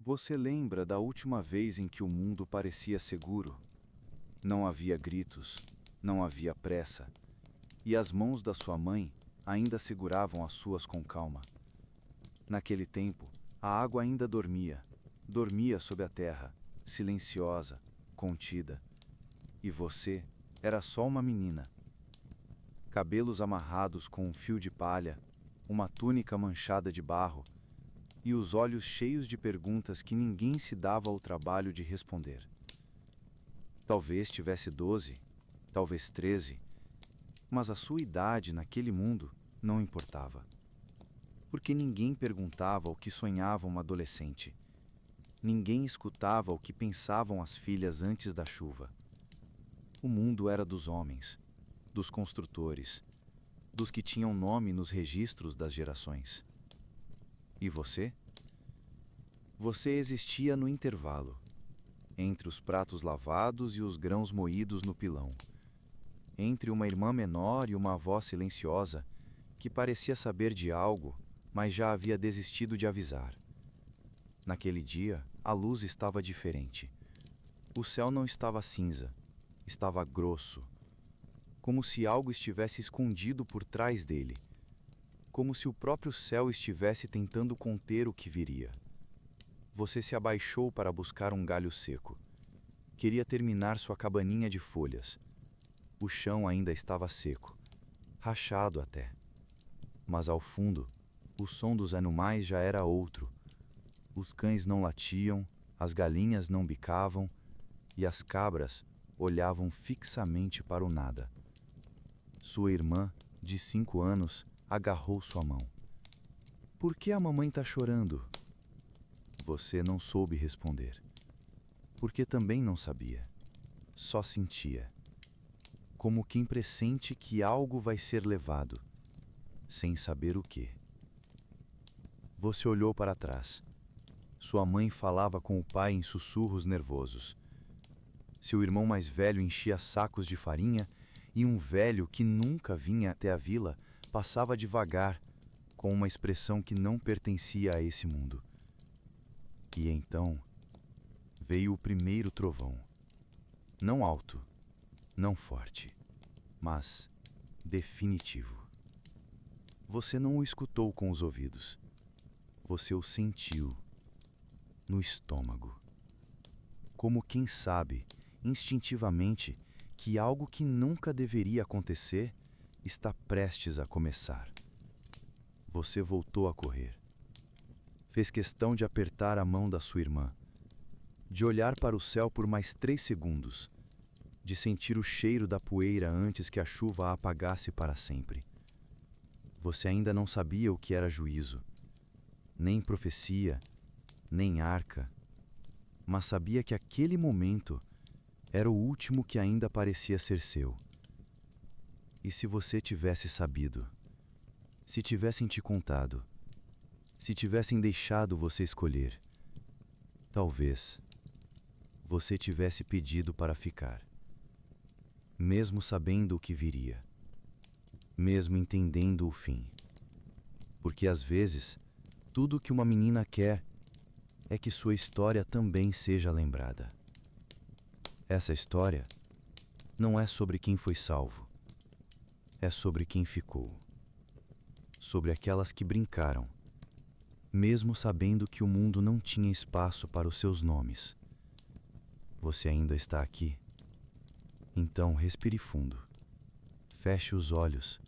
Você lembra da última vez em que o mundo parecia seguro? Não havia gritos, não havia pressa, e as mãos da sua mãe ainda seguravam as suas com calma. Naquele tempo, a água ainda dormia sob a terra, silenciosa, contida. E você era só uma menina. Cabelos amarrados com um fio de palha, uma túnica manchada de barro, e os olhos cheios de perguntas que ninguém se dava ao trabalho de responder. Talvez tivesse 12, talvez 13, mas a sua idade naquele mundo não importava. Porque ninguém perguntava o que sonhava uma adolescente. Ninguém escutava o que pensavam as filhas antes da chuva. O mundo era dos homens, dos construtores, dos que tinham nome nos registros das gerações. E você? Você existia no intervalo, entre os pratos lavados e os grãos moídos no pilão, entre uma irmã menor e uma avó silenciosa que parecia saber de algo, mas já havia desistido de avisar. Naquele dia, a luz estava diferente. O céu não estava cinza, estava grosso, como se algo estivesse escondido por trás dele, como se o próprio céu estivesse tentando conter o que viria. Você se abaixou para buscar um galho seco. Queria terminar sua cabaninha de folhas. O chão ainda estava seco, rachado até. Mas ao fundo, o som dos animais já era outro. Os cães não latiam, as galinhas não bicavam e as cabras olhavam fixamente para o nada. Sua irmã, de 5 anos, agarrou sua mão. Por que a mamãe está chorando? Você não soube responder. Porque também não sabia. Só sentia. Como quem pressente que algo vai ser levado, sem saber o que. Você olhou para trás. Sua mãe falava com o pai em sussurros nervosos. Seu irmão mais velho enchia sacos de farinha e um velho que nunca vinha até a vila passava devagar, com uma expressão que não pertencia a esse mundo. E então veio o primeiro trovão. Não alto, não forte, mas definitivo. Você não o escutou com os ouvidos. Você o sentiu no estômago. Como quem sabe, instintivamente, que algo que nunca deveria acontecer está prestes a começar. Você voltou a correr. Fez questão de apertar a mão da sua irmã, de olhar para o céu por mais 3 segundos, de sentir o cheiro da poeira antes que a chuva a apagasse para sempre. Você ainda não sabia o que era juízo, nem profecia, nem arca, mas sabia que aquele momento era o último que ainda parecia ser seu. E se você tivesse sabido, se tivessem te contado, se tivessem deixado você escolher, talvez você tivesse pedido para ficar, mesmo sabendo o que viria, mesmo entendendo o fim. Porque às vezes, tudo o que uma menina quer é que sua história também seja lembrada. Essa história não é sobre quem foi salvo, é sobre quem ficou, sobre aquelas que brincaram, mesmo sabendo que o mundo não tinha espaço para os seus nomes. Você ainda está aqui? Então respire fundo, feche os olhos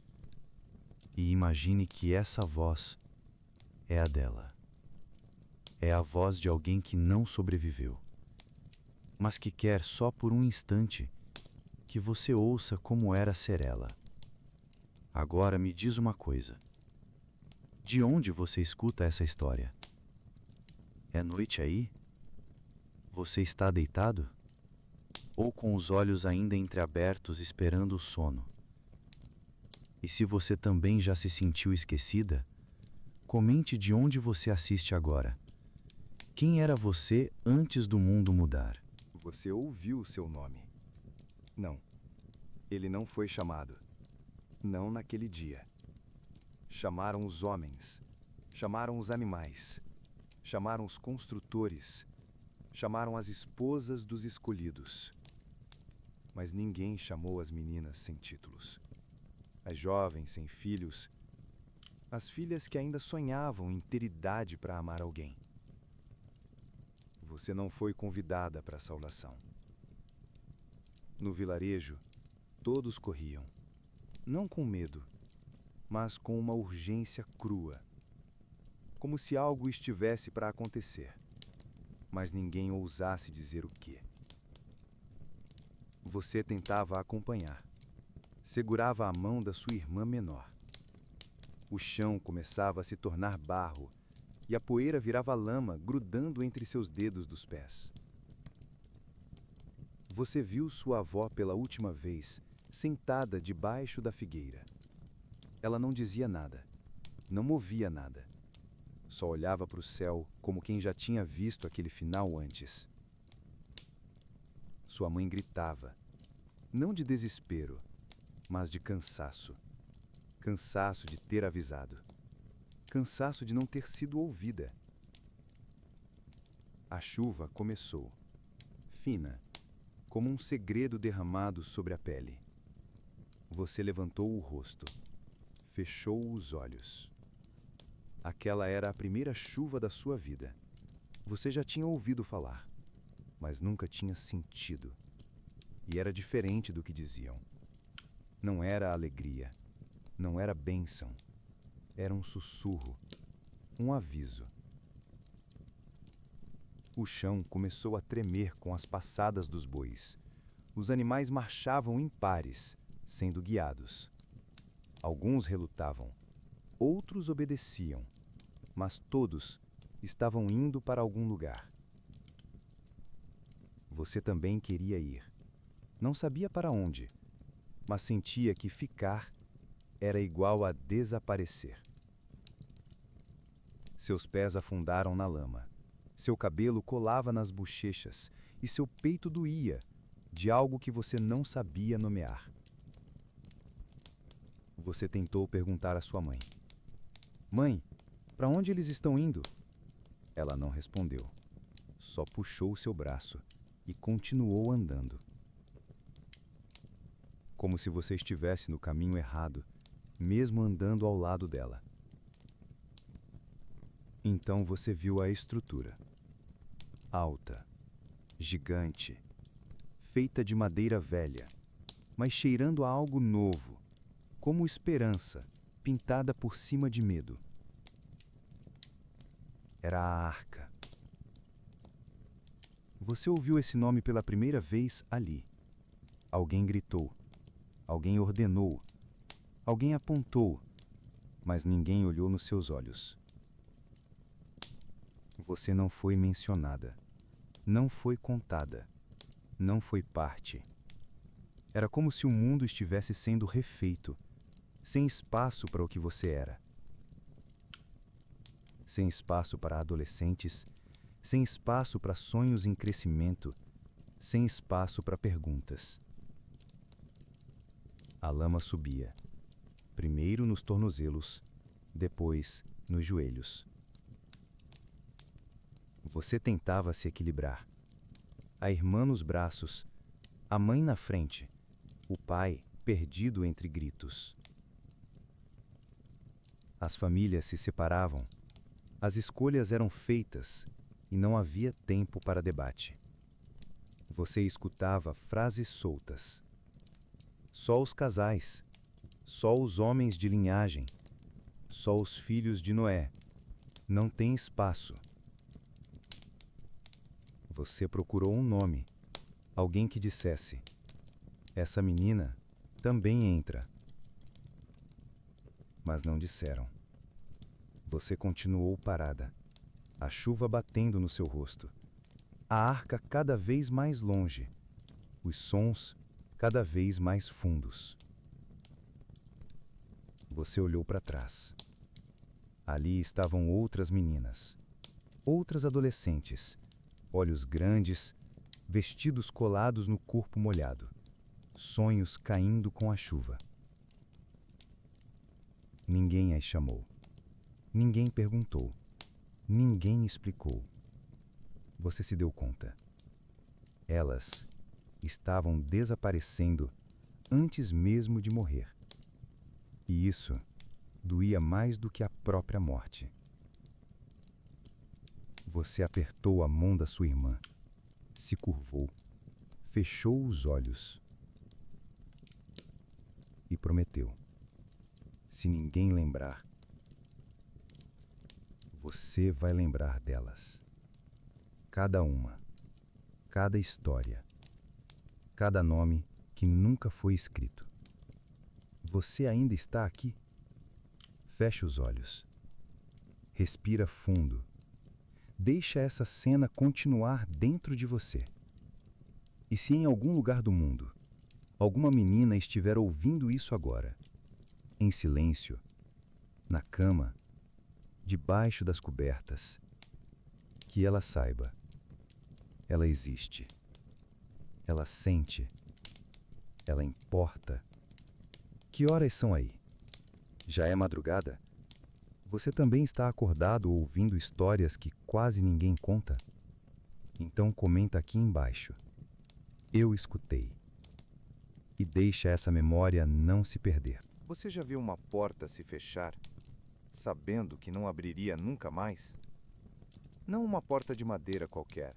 e imagine que essa voz é a dela. É a voz de alguém que não sobreviveu, mas que quer só por um instante que você ouça como era ser ela. Agora me diz uma coisa. De onde você escuta essa história? É noite aí? Você está deitado? Ou com os olhos ainda entreabertos esperando o sono? E se você também já se sentiu esquecida, comente de onde você assiste agora. Quem era você antes do mundo mudar? Você ouviu o seu nome. Não, ele não foi chamado. Não naquele dia. Chamaram os homens, chamaram os animais, chamaram os construtores, chamaram as esposas dos escolhidos. Mas ninguém chamou as meninas sem títulos, as jovens sem filhos, as filhas que ainda sonhavam em ter idade para amar alguém. Você não foi convidada para a saudação. No vilarejo, todos corriam, não com medo, mas com uma urgência crua, como se algo estivesse para acontecer, mas ninguém ousasse dizer o quê. Você tentava acompanhar, segurava a mão da sua irmã menor. O chão começava a se tornar barro e a poeira virava lama grudando entre seus dedos dos pés. Você viu sua avó pela última vez, sentada debaixo da figueira. Ela não dizia nada, não movia nada. Só olhava para o céu como quem já tinha visto aquele final antes. Sua mãe gritava, não de desespero, mas de cansaço. Cansaço de ter avisado. Cansaço de não ter sido ouvida. A chuva começou, fina, como um segredo derramado sobre a pele. Você levantou o rosto, fechou os olhos. Aquela era a primeira chuva da sua vida. Você já tinha ouvido falar, mas nunca tinha sentido. E era diferente do que diziam. Não era alegria, não era bênção. Era um sussurro, um aviso. O chão começou a tremer com as passadas dos bois. Os animais marchavam em pares, sendo guiados. Alguns relutavam, outros obedeciam, mas todos estavam indo para algum lugar. Você também queria ir. Não sabia para onde, mas sentia que ficar era igual a desaparecer. Seus pés afundaram na lama, seu cabelo colava nas bochechas e seu peito doía de algo que você não sabia nomear. Você tentou perguntar à sua mãe: Mãe, para onde eles estão indo? Ela não respondeu, só puxou seu braço e continuou andando. Como se você estivesse no caminho errado, mesmo andando ao lado dela. Então você viu a estrutura. Alta, gigante, feita de madeira velha, mas cheirando a algo novo, como esperança, pintada por cima de medo. Era a Arca. Você ouviu esse nome pela primeira vez ali. Alguém gritou, alguém ordenou, alguém apontou, mas ninguém olhou nos seus olhos. Você não foi mencionada, não foi contada, não foi parte. Era como se o mundo estivesse sendo refeito, sem espaço para o que você era. Sem espaço para adolescentes, sem espaço para sonhos em crescimento, sem espaço para perguntas. A lama subia, primeiro nos tornozelos, depois nos joelhos. Você tentava se equilibrar. A irmã nos braços, a mãe na frente, o pai perdido entre gritos. As famílias se separavam, as escolhas eram feitas e não havia tempo para debate. Você escutava frases soltas. Só os casais, só os homens de linhagem, só os filhos de Noé. Não tem espaço. Você procurou um nome, alguém que dissesse: essa menina também entra. Mas não disseram. Você continuou parada, a chuva batendo no seu rosto, a arca cada vez mais longe, os sons cada vez mais fundos. Você olhou para trás. Ali estavam outras meninas, outras adolescentes, olhos grandes, vestidos colados no corpo molhado, sonhos caindo com a chuva. Ninguém as chamou. Ninguém perguntou. Ninguém explicou. Você se deu conta. Elas estavam desaparecendo antes mesmo de morrer. E isso doía mais do que a própria morte. Você apertou a mão da sua irmã, se curvou, fechou os olhos e prometeu: se ninguém lembrar, você vai lembrar delas. Cada uma, cada história, cada nome que nunca foi escrito. Você ainda está aqui? Feche os olhos. Respira fundo. Deixa essa cena continuar dentro de você. E se em algum lugar do mundo, alguma menina estiver ouvindo isso agora, em silêncio, na cama, debaixo das cobertas, que ela saiba, ela existe, ela sente, ela importa. Que horas são aí? Já é madrugada? Você também está acordado ouvindo histórias que quase ninguém conta? Então comenta aqui embaixo: eu escutei. E deixa essa memória não se perder. Você já viu uma porta se fechar, sabendo que não abriria nunca mais? Não uma porta de madeira qualquer,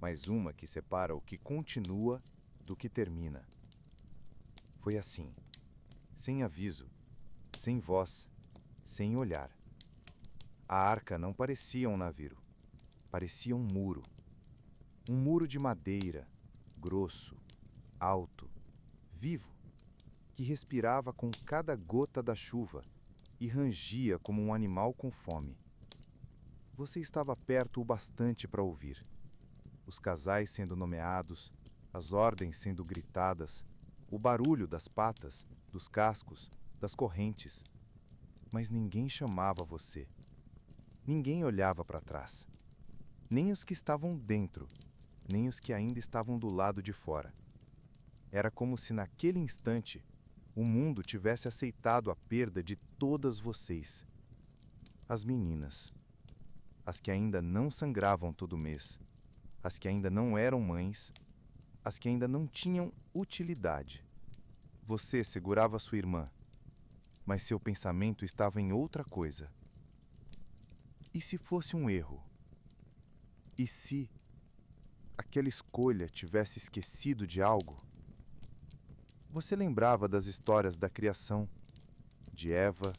mas uma que separa o que continua do que termina. Foi assim, sem aviso, sem voz, sem olhar. A arca não parecia um navio, parecia um muro. Um muro de madeira, grosso, alto, vivo, que respirava com cada gota da chuva e rangia como um animal com fome. Você estava perto o bastante para ouvir. Os casais sendo nomeados, as ordens sendo gritadas, o barulho das patas, dos cascos, das correntes. Mas ninguém chamava você. Ninguém olhava para trás. Nem os que estavam dentro, nem os que ainda estavam do lado de fora. Era como se naquele instante o mundo tivesse aceitado a perda de todas vocês. As meninas. As que ainda não sangravam todo mês. As que ainda não eram mães. As que ainda não tinham utilidade. Você segurava sua irmã, mas seu pensamento estava em outra coisa. E se fosse um erro? E se aquela escolha tivesse esquecido de algo? Você lembrava das histórias da criação, de Eva,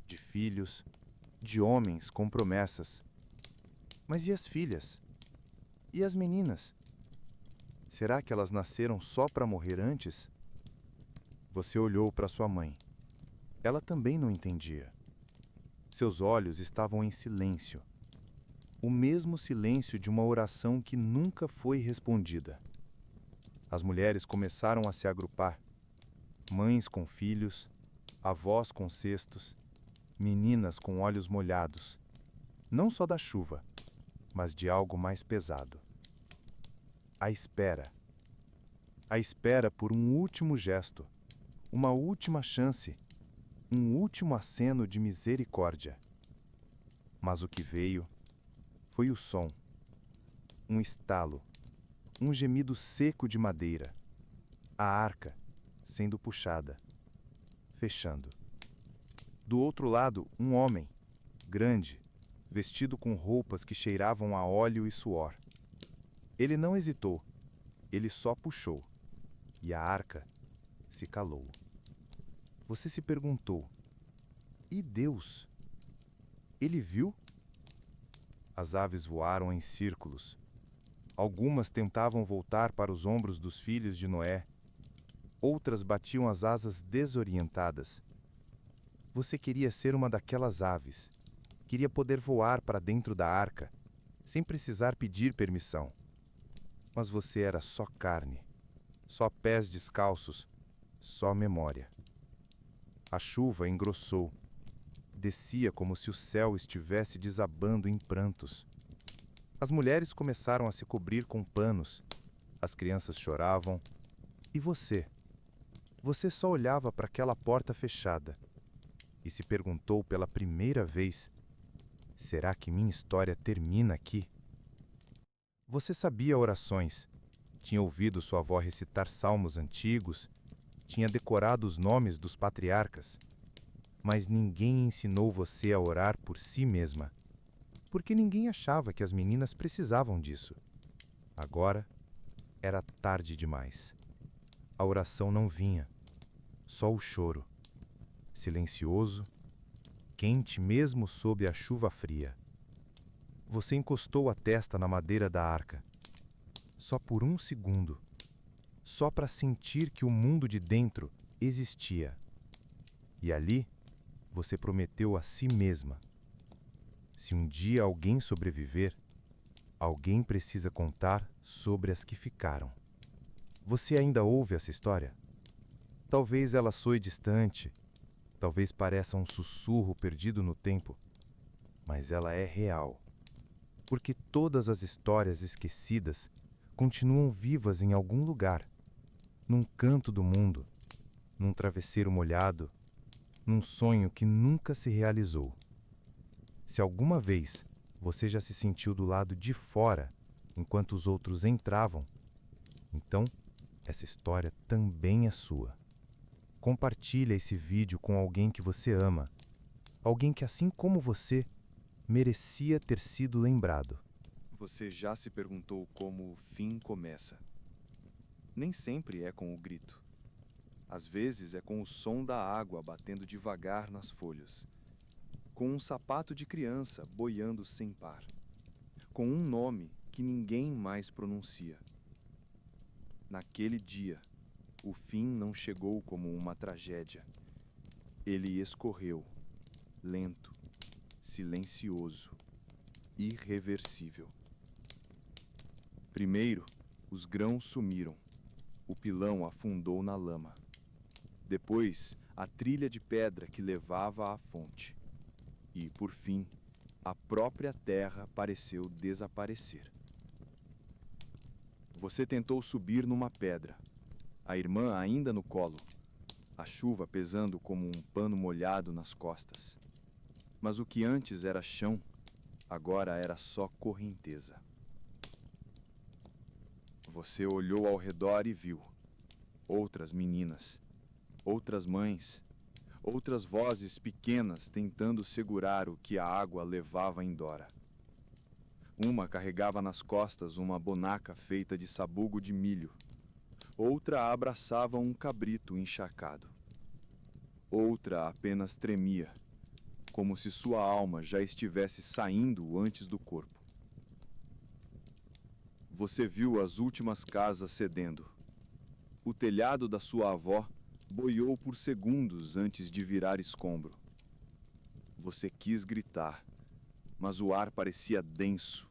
de filhos, de homens com promessas. Mas e as filhas? E as meninas? Será que elas nasceram só para morrer antes? Você olhou para sua mãe. Ela também não entendia. Seus olhos estavam em silêncio. O mesmo silêncio de uma oração que nunca foi respondida. As mulheres começaram a se agrupar. Mães com filhos, avós com cestos, meninas com olhos molhados. Não só da chuva, mas de algo mais pesado. A espera. A espera por um último gesto, uma última chance, um último aceno de misericórdia. Mas o que veio foi o som, um estalo, um gemido seco de madeira, a arca sendo puxada, fechando. Do outro lado, um homem, grande, vestido com roupas que cheiravam a óleo e suor. Ele não hesitou, ele só puxou, e a arca se calou. Você se perguntou: e Deus? Ele viu? As aves voaram em círculos. Algumas tentavam voltar para os ombros dos filhos de Noé. Outras batiam as asas desorientadas. Você queria ser uma daquelas aves. Queria poder voar para dentro da arca, sem precisar pedir permissão. Mas você era só carne, só pés descalços, só memória. A chuva engrossou. Descia como se o céu estivesse desabando em prantos. As mulheres começaram a se cobrir com panos. As crianças choravam. E você? Você só olhava para aquela porta fechada e se perguntou pela primeira vez Será que minha história termina aqui? Você sabia orações, tinha ouvido sua avó recitar salmos antigos, tinha decorado os nomes dos patriarcas, mas ninguém ensinou você a orar por si mesma, porque ninguém achava que as meninas precisavam disso. Agora era tarde demais. A oração não vinha, só o choro, silencioso, quente mesmo sob a chuva fria. Você encostou a testa na madeira da arca, só por um segundo, só para sentir que o mundo de dentro existia. E ali, você prometeu a si mesma: se um dia alguém sobreviver, alguém precisa contar sobre as que ficaram. Você ainda ouve essa história? Talvez ela soe distante, talvez pareça um sussurro perdido no tempo, mas ela é real. Porque todas as histórias esquecidas continuam vivas em algum lugar, num canto do mundo, num travesseiro molhado, num sonho que nunca se realizou. Se alguma vez você já se sentiu do lado de fora enquanto os outros entravam, então essa história também é sua. Compartilhe esse vídeo com alguém que você ama, alguém que, assim como você, merecia ter sido lembrado. Você já se perguntou como o fim começa? Nem sempre é com o grito. Às vezes é com o som da água batendo devagar nas folhas, com um sapato de criança boiando sem par, com um nome que ninguém mais pronuncia. Naquele dia, o fim não chegou como uma tragédia. Ele escorreu, lento, silencioso, irreversível. Primeiro, os grãos sumiram. O pilão afundou na lama. Depois, a trilha de pedra que levava à fonte. E, por fim, a própria terra pareceu desaparecer. Você tentou subir numa pedra, a irmã ainda no colo, a chuva pesando como um pano molhado nas costas. Mas o que antes era chão, agora era só correnteza. Você olhou ao redor e viu outras meninas, outras mães, outras vozes pequenas tentando segurar o que a água levava embora. Uma carregava nas costas uma boneca feita de sabugo de milho. Outra abraçava um cabrito encharcado. Outra apenas tremia, como se sua alma já estivesse saindo antes do corpo. Você viu as últimas casas cedendo. O telhado da sua avó boiou por segundos antes de virar escombro. Você quis gritar, mas o ar parecia denso,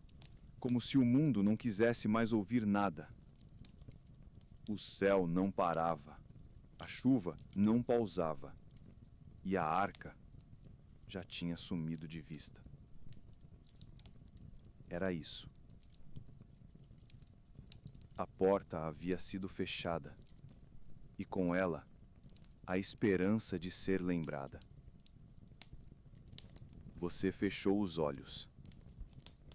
como se o mundo não quisesse mais ouvir nada. O céu não parava, a chuva não pausava, e a arca já tinha sumido de vista. Era isso. A porta havia sido fechada, e com ela, a esperança de ser lembrada. Você fechou os olhos.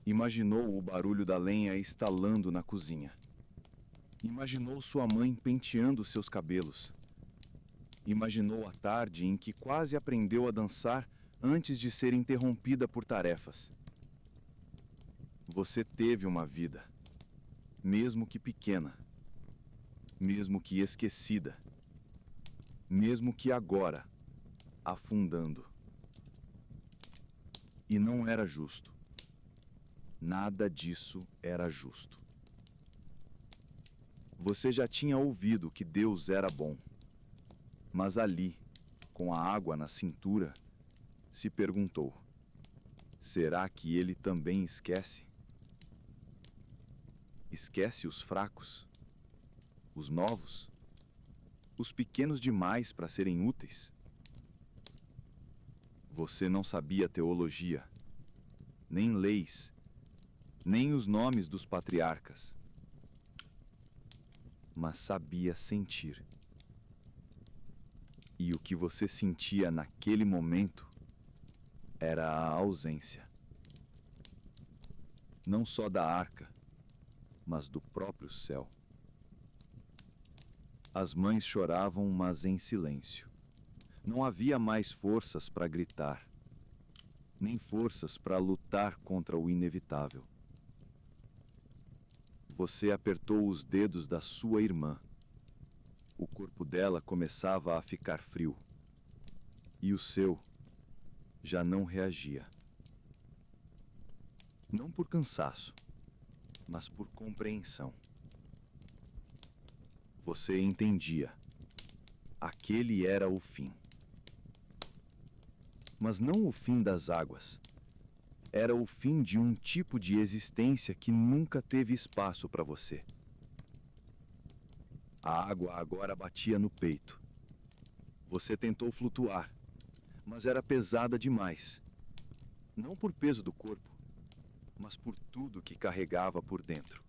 Imaginou o barulho da lenha estalando na cozinha. Imaginou sua mãe penteando seus cabelos. Imaginou a tarde em que quase aprendeu a dançar antes de ser interrompida por tarefas. Você teve uma vida, mesmo que pequena, mesmo que esquecida, mesmo que agora afundando. E não era justo. Nada disso era justo. Você já tinha ouvido que Deus era bom, mas ali, com a água na cintura, se perguntou: será que ele também esquece? Esquece os fracos, os novos, os pequenos demais para serem úteis? Você não sabia teologia, nem leis, nem os nomes dos patriarcas, mas sabia sentir. E o que você sentia naquele momento era a ausência. não só da arca, mas do próprio céu. As mães choravam, mas em silêncio. Não havia mais forças para gritar, nem forças para lutar contra o inevitável. Você apertou os dedos da sua irmã. O corpo dela começava a ficar frio. E o seu já não reagia. Não por cansaço, mas por compreensão. Você entendia. Aquele era o fim. Mas não o fim das águas. Era o fim de um tipo de existência que nunca teve espaço para você. A água agora batia no peito. Você tentou flutuar, mas era pesada demais. Não por peso do corpo, mas por tudo que carregava por dentro.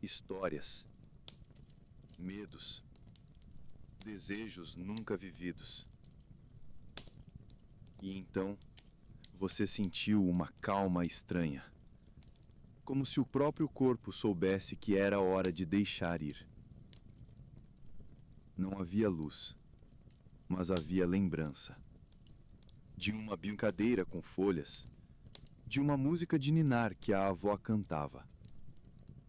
Histórias, medos, desejos nunca vividos. E então, você sentiu uma calma estranha, como se o próprio corpo soubesse que era hora de deixar ir. Não havia luz, mas havia lembrança. De uma brincadeira com folhas, de uma música de ninar que a avó cantava,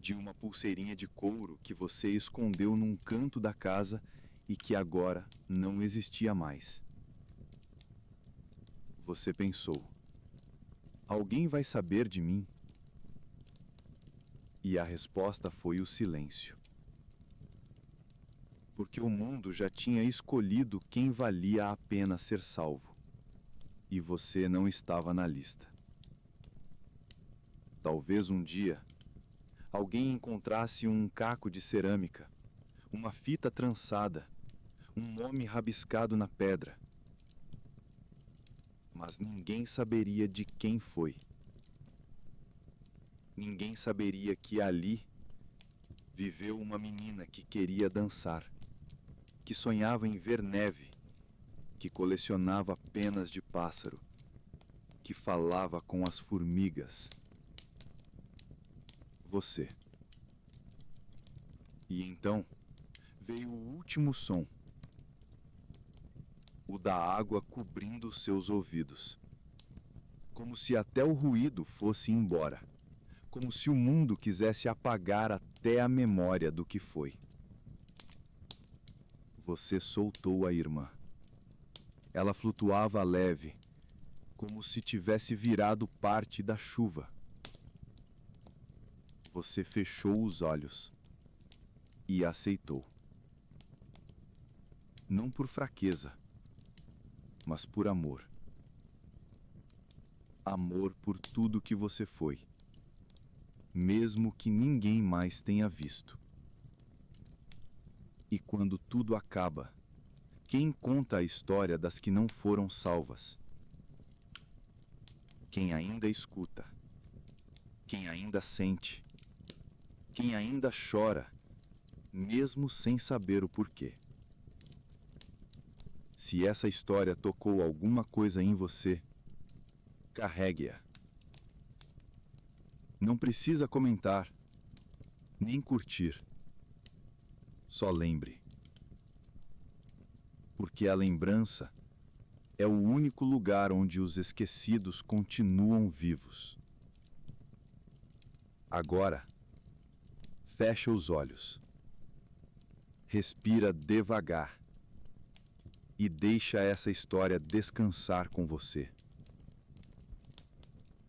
de uma pulseirinha de couro que você escondeu num canto da casa e que agora não existia mais. Você pensou: alguém vai saber de mim? E a resposta foi o silêncio. Porque o mundo já tinha escolhido quem valia a pena ser salvo. E você não estava na lista. Talvez um dia, alguém encontrasse um caco de cerâmica, uma fita trançada, um nome rabiscado na pedra. Mas ninguém saberia de quem foi. Ninguém saberia que ali viveu uma menina que queria dançar, que sonhava em ver neve, que colecionava penas de pássaro, que falava com as formigas. Você. E então veio o último som, o da água cobrindo seus ouvidos, como se até o ruído fosse embora. Como se o mundo quisesse apagar até a memória do que foi. Você soltou a irmã. Ela flutuava leve, como se tivesse virado parte da chuva. Você fechou os olhos e aceitou. Não por fraqueza, mas por amor. Amor por tudo que você foi. Mesmo que ninguém mais tenha visto. E quando tudo acaba, quem conta a história das que não foram salvas? Quem ainda escuta, quem ainda sente, quem ainda chora, mesmo sem saber o porquê. Se essa história tocou alguma coisa em você, carregue-a. Não precisa comentar, nem curtir. Só lembre. Porque a lembrança é o único lugar onde os esquecidos continuam vivos. Agora, fecha os olhos. Respira devagar. E deixa essa história descansar com você.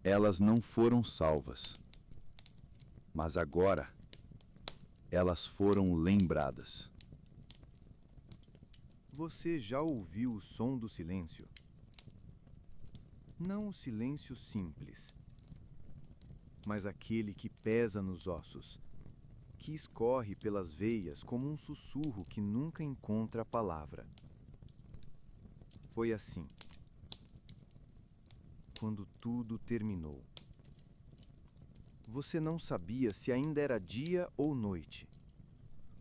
Elas não foram salvas. Mas agora, elas foram lembradas. Você já ouviu o som do silêncio? Não o silêncio simples, mas aquele que pesa nos ossos, que escorre pelas veias como um sussurro que nunca encontra a palavra. Foi assim. Quando tudo terminou. Você não sabia se ainda era dia ou noite.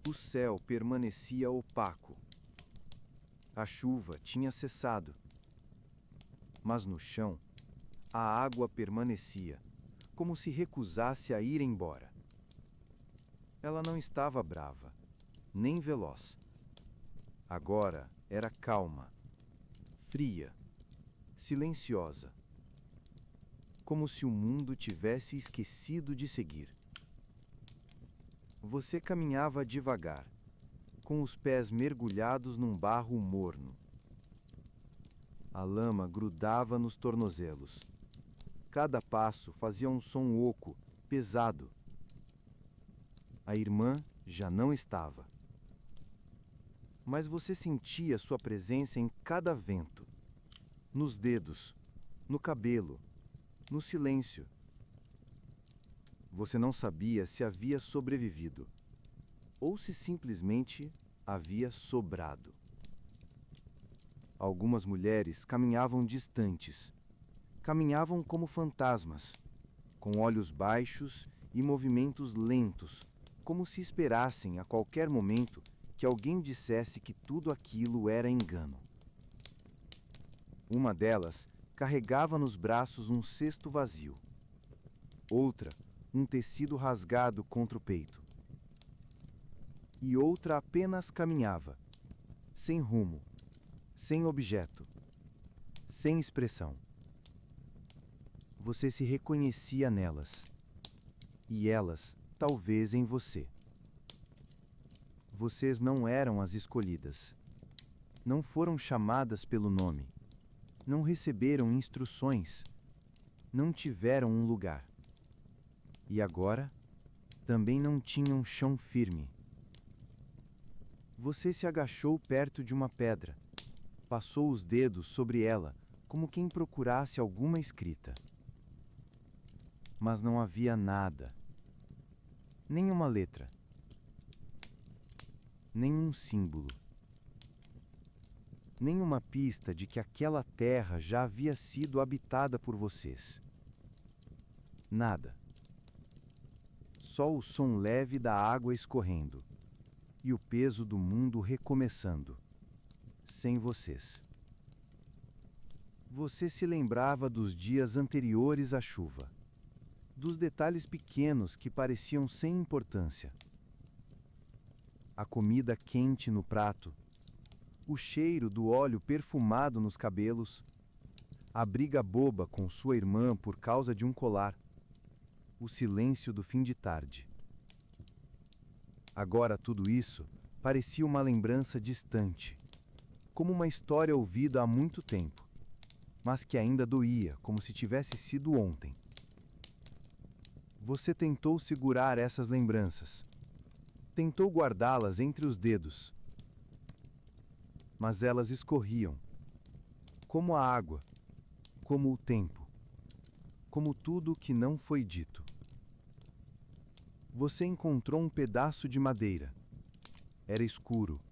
O céu permanecia opaco. A chuva tinha cessado. Mas no chão, a água permanecia, como se recusasse a ir embora. Ela não estava brava, nem veloz. Agora era calma, fria, silenciosa, como se o mundo tivesse esquecido de seguir. Você caminhava devagar, com os pés mergulhados num barro morno. A lama grudava nos tornozelos. Cada passo fazia um som oco, pesado. A irmã já não estava. Mas você sentia sua presença em cada vento, nos dedos, no cabelo, no silêncio. Você não sabia se havia sobrevivido, ou se simplesmente havia sobrado. Algumas mulheres caminhavam distantes. Caminhavam como fantasmas, com olhos baixos e movimentos lentos, como se esperassem a qualquer momento que alguém dissesse que tudo aquilo era engano. Uma delas carregava nos braços um cesto vazio. Outra, um tecido rasgado contra o peito. E outra apenas caminhava, sem rumo, sem objeto, sem expressão. Você se reconhecia nelas, e elas, talvez, em você. Vocês não eram as escolhidas. Não foram chamadas pelo nome. Não receberam instruções. Não tiveram um lugar. E agora, também não tinham chão firme. Você se agachou perto de uma pedra. Passou os dedos sobre ela, como quem procurasse alguma escrita. Mas não havia nada. Nenhuma letra. Nenhum símbolo. Nenhuma pista de que aquela terra já havia sido habitada por vocês. Nada. Só o som leve da água escorrendo e o peso do mundo recomeçando, sem vocês. Você se lembrava dos dias anteriores à chuva, dos detalhes pequenos que pareciam sem importância. A comida quente no prato, o cheiro do óleo perfumado nos cabelos, a briga boba com sua irmã por causa de um colar, o silêncio do fim de tarde. Agora tudo isso parecia uma lembrança distante, como uma história ouvida há muito tempo, mas que ainda doía como se tivesse sido ontem. Você tentou segurar essas lembranças. Tentou guardá-las entre os dedos. Mas elas escorriam, como a água, como o tempo, como tudo que não foi dito. Você encontrou um pedaço de madeira. Era escuro,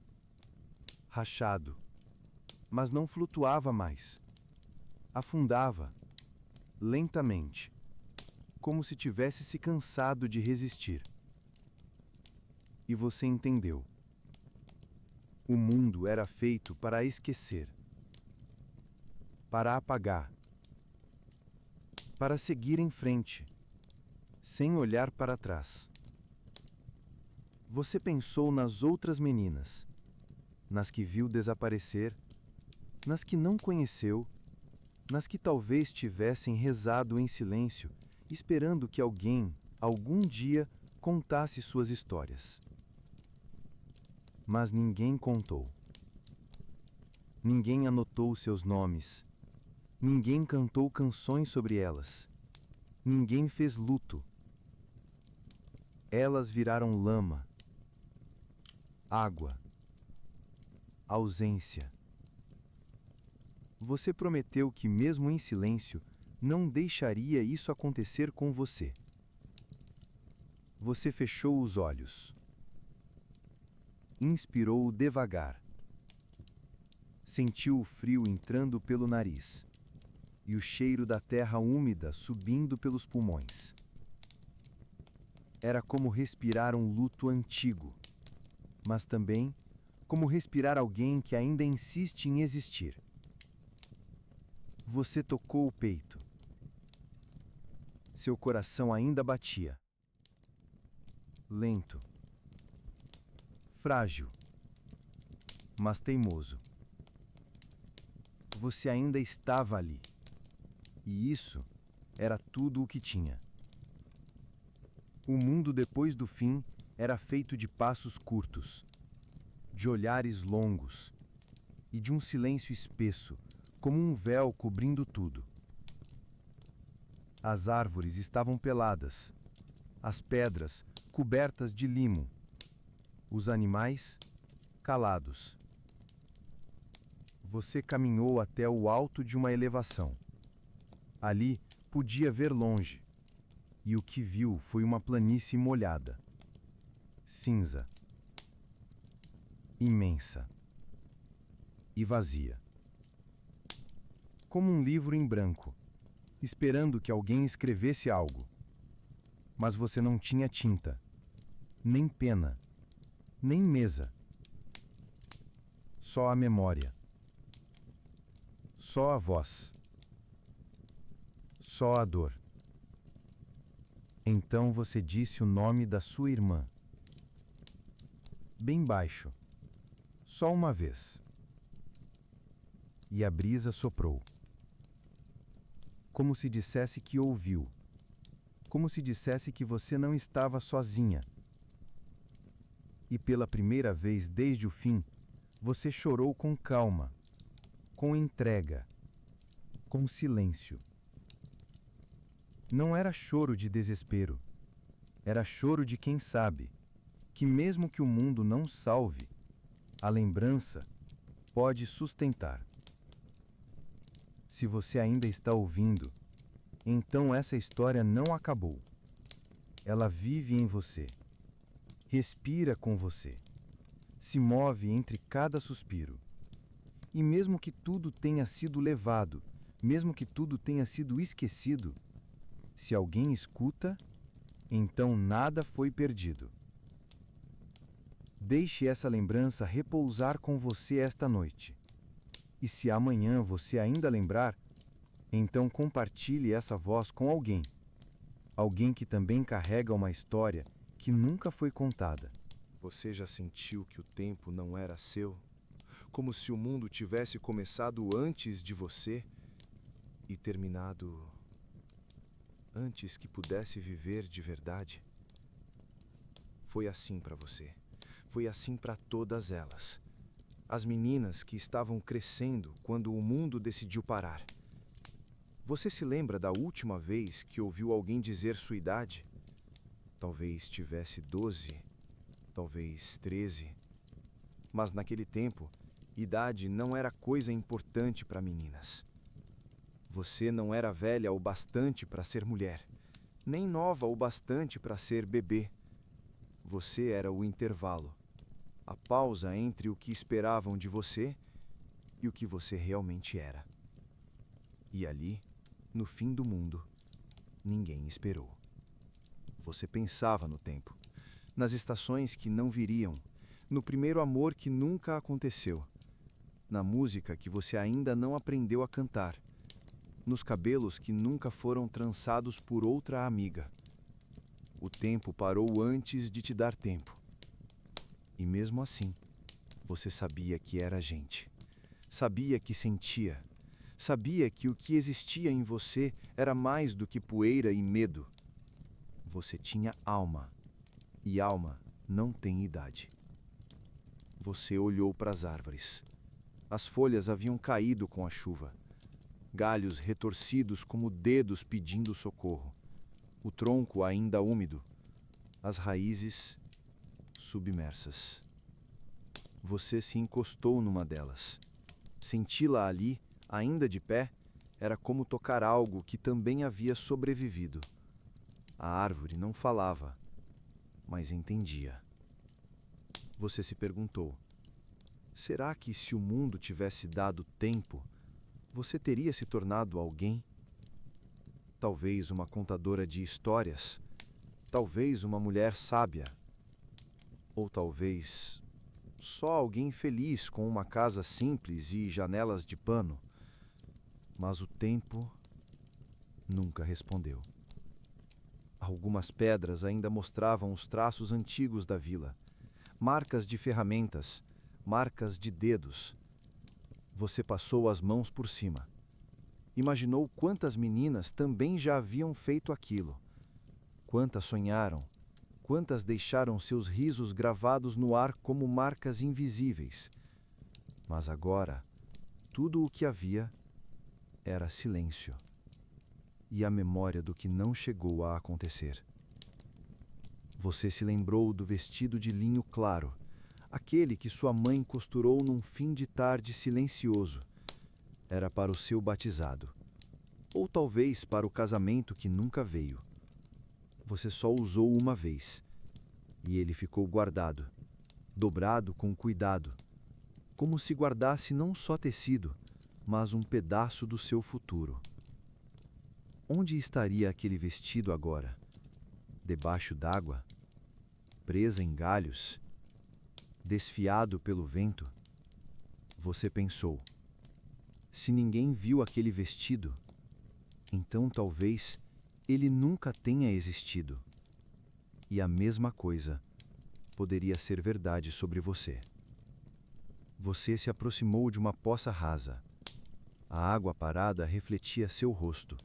rachado, mas não flutuava mais. Afundava, lentamente, como se tivesse se cansado de resistir. E você entendeu. O mundo era feito para esquecer, para apagar, para seguir em frente, sem olhar para trás. Você pensou nas outras meninas, nas que viu desaparecer, nas que não conheceu, nas que talvez tivessem rezado em silêncio, esperando que alguém, algum dia, contasse suas histórias. Mas ninguém contou. Ninguém anotou seus nomes. Ninguém cantou canções sobre elas. Ninguém fez luto. Elas viraram lama, água, ausência. Você prometeu que, mesmo em silêncio, não deixaria isso acontecer com você. Você fechou os olhos. Inspirou devagar. Sentiu o frio entrando pelo nariz e o cheiro da terra úmida subindo pelos pulmões. Era como respirar um luto antigo, mas também como respirar alguém que ainda insiste em existir. Você tocou o peito. Seu coração ainda batia. Lento. Frágil. Mas teimoso. Você ainda estava ali. E isso era tudo o que tinha. O mundo depois do fim era feito de passos curtos, de olhares longos e de um silêncio espesso, como um véu cobrindo tudo. As árvores estavam peladas, as pedras cobertas de limo, os animais calados. Você caminhou até o alto de uma elevação. Ali podia ver longe, e o que viu foi uma planície molhada, cinza, imensa e vazia. Como um livro em branco, esperando que alguém escrevesse algo. Mas você não tinha tinta, nem pena, nem mesa. Só a memória. Só a voz. Só a dor. Então você disse o nome da sua irmã. Bem baixo. Só uma vez. E a brisa soprou. Como se dissesse que ouviu. Como se dissesse que você não estava sozinha. E pela primeira vez desde o fim, você chorou com calma, com entrega, com silêncio. Não era choro de desespero. Era choro de quem sabe que mesmo que o mundo não salve, a lembrança pode sustentar. Se você ainda está ouvindo, então essa história não acabou. Ela vive em você, respira com você, se move entre cada suspiro. E mesmo que tudo tenha sido levado, mesmo que tudo tenha sido esquecido, se alguém escuta, então nada foi perdido. Deixe essa lembrança repousar com você esta noite. E se amanhã você ainda lembrar, então compartilhe essa voz com alguém. Alguém que também carrega uma história que nunca foi contada. Você já sentiu que o tempo não era seu? Como se o mundo tivesse começado antes de você e terminado antes que pudesse viver de verdade? Foi assim para você. Foi assim para todas elas. As meninas que estavam crescendo quando o mundo decidiu parar. Você se lembra da última vez que ouviu alguém dizer sua idade? Talvez tivesse 12, talvez 13. Mas naquele tempo, idade não era coisa importante para meninas. Você não era velha o bastante para ser mulher, nem nova o bastante para ser bebê. Você era o intervalo, a pausa entre o que esperavam de você e o que você realmente era. E ali, no fim do mundo, ninguém esperou. Você pensava no tempo, nas estações que não viriam, no primeiro amor que nunca aconteceu, na música que você ainda não aprendeu a cantar, nos cabelos que nunca foram trançados por outra amiga. O tempo parou antes de te dar tempo. E mesmo assim, você sabia que era gente. Sabia que sentia. Sabia que o que existia em você era mais do que poeira e medo. Você tinha alma. E alma não tem idade. Você olhou para as árvores. As folhas haviam caído com a chuva. Galhos retorcidos como dedos pedindo socorro. O tronco ainda úmido. As raízes submersas. Você se encostou numa delas. Senti-la ali, ainda de pé, era como tocar algo que também havia sobrevivido. A árvore não falava, mas entendia. Você se perguntou: será que se o mundo tivesse dado tempo, você teria se tornado alguém? Talvez uma contadora de histórias, talvez uma mulher sábia, ou talvez só alguém feliz com uma casa simples e janelas de pano. Mas o tempo nunca respondeu. Algumas pedras ainda mostravam os traços antigos da vila, marcas de ferramentas, marcas de dedos. Você passou as mãos por cima. Imaginou quantas meninas também já haviam feito aquilo. Quantas sonharam, quantas deixaram seus risos gravados no ar como marcas invisíveis. Mas agora, tudo o que havia era silêncio e a memória do que não chegou a acontecer. Você se lembrou do vestido de linho claro, aquele que sua mãe costurou num fim de tarde silencioso. Era para o seu batizado, ou talvez para o casamento que nunca veio. Você só usou uma vez, e ele ficou guardado, dobrado com cuidado, como se guardasse não só tecido, mas um pedaço do seu futuro. Onde estaria aquele vestido agora? Debaixo d'água? Presa em galhos? Desfiado pelo vento? Você pensou: se ninguém viu aquele vestido, então talvez ele nunca tenha existido. E a mesma coisa poderia ser verdade sobre você. Você se aproximou de uma poça rasa. A água parada refletia seu rosto.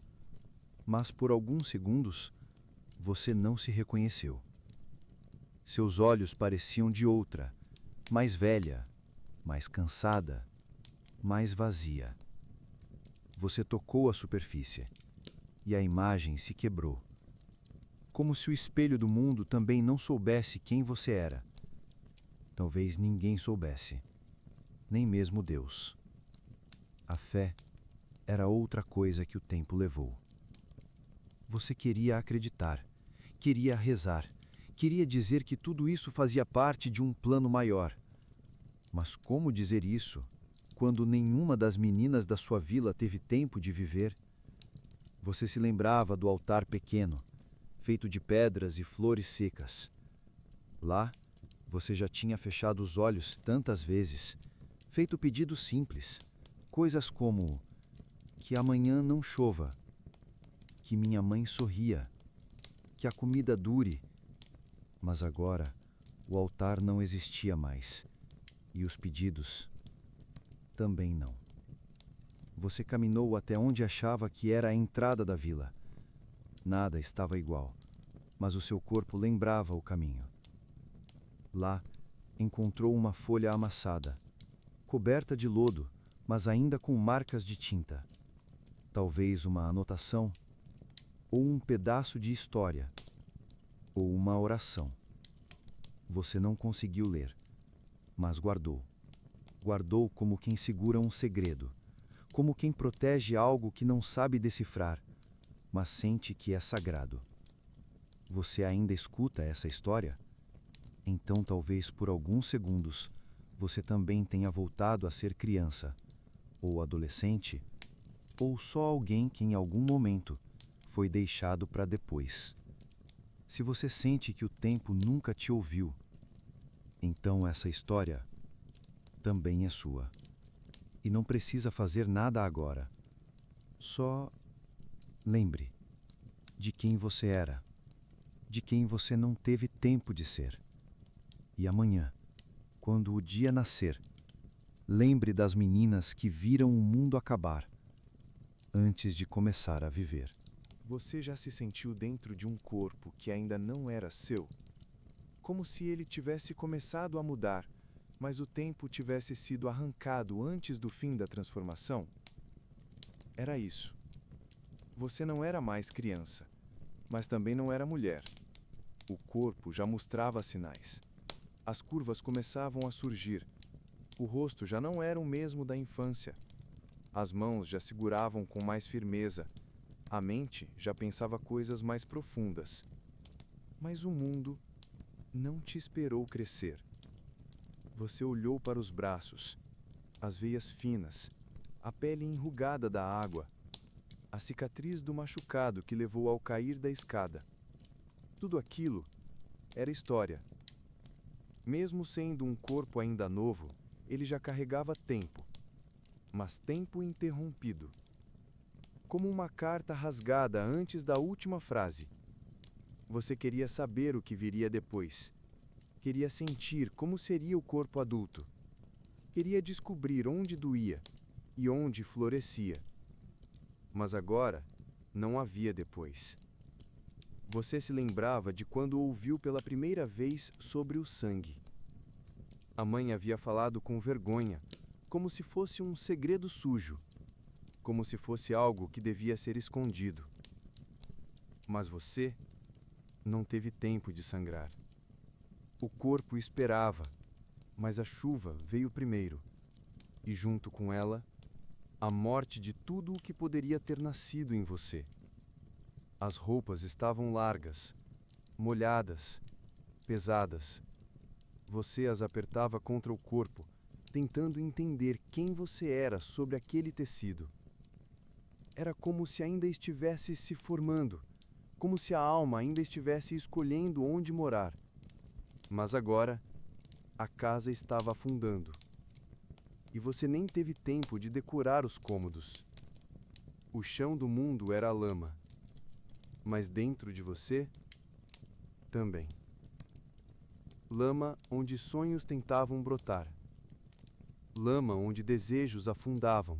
Mas por alguns segundos, você não se reconheceu. Seus olhos pareciam de outra, mais velha, mais cansada, mais vazia. Você tocou a superfície e a imagem se quebrou. Como se o espelho do mundo também não soubesse quem você era. Talvez ninguém soubesse, nem mesmo Deus. A fé era outra coisa que o tempo levou. Você queria acreditar, queria rezar, queria dizer que tudo isso fazia parte de um plano maior. Mas como dizer isso quando nenhuma das meninas da sua vila teve tempo de viver? Você se lembrava do altar pequeno, feito de pedras e flores secas. Lá, você já tinha fechado os olhos tantas vezes, feito pedidos simples, coisas como: que amanhã não chova, que minha mãe sorria, que a comida dure. Mas agora, o altar não existia mais, e os pedidos também não. Você caminhou até onde achava que era a entrada da vila. Nada estava igual, mas o seu corpo lembrava o caminho. Lá, encontrou uma folha amassada, coberta de lodo, mas ainda com marcas de tinta. Talvez uma anotação, ou um pedaço de história, ou uma oração. Você não conseguiu ler, mas guardou. Guardou como quem segura um segredo, como quem protege algo que não sabe decifrar, mas sente que é sagrado. Você ainda escuta essa história? Então talvez por alguns segundos você também tenha voltado a ser criança, ou adolescente, ou só alguém que em algum momento foi deixado para depois. Se você sente que o tempo nunca te ouviu, então essa história também é sua. E não precisa fazer nada agora. Só lembre de quem você era, de quem você não teve tempo de ser. E amanhã, quando o dia nascer, lembre das meninas que viram o mundo acabar antes de começar a viver. Você já se sentiu dentro de um corpo que ainda não era seu? Como se ele tivesse começado a mudar, mas o tempo tivesse sido arrancado antes do fim da transformação? Era isso. Você não era mais criança, mas também não era mulher. O corpo já mostrava sinais. As curvas começavam a surgir. O rosto já não era o mesmo da infância. As mãos já seguravam com mais firmeza. A mente já pensava coisas mais profundas. Mas o mundo não te esperou crescer. Você olhou para os braços, as veias finas, a pele enrugada da água, a cicatriz do machucado que levou ao cair da escada. Tudo aquilo era história. Mesmo sendo um corpo ainda novo, ele já carregava tempo, mas tempo interrompido. Como uma carta rasgada antes da última frase. Você queria saber o que viria depois. Queria sentir como seria o corpo adulto. Queria descobrir onde doía e onde florescia. Mas agora não havia depois. Você se lembrava de quando ouviu pela primeira vez sobre o sangue. A mãe havia falado com vergonha, como se fosse um segredo sujo, como se fosse algo que devia ser escondido. Mas você não teve tempo de sangrar. O corpo esperava, mas a chuva veio primeiro, e junto com ela, a morte de tudo o que poderia ter nascido em você. As roupas estavam largas, molhadas, pesadas. Você as apertava contra o corpo, tentando entender quem você era sobre aquele tecido. Era como se ainda estivesse se formando, como se a alma ainda estivesse escolhendo onde morar. Mas agora, a casa estava afundando. E você nem teve tempo de decorar os cômodos. O chão do mundo era lama. Mas dentro de você, também. Lama onde sonhos tentavam brotar. Lama onde desejos afundavam.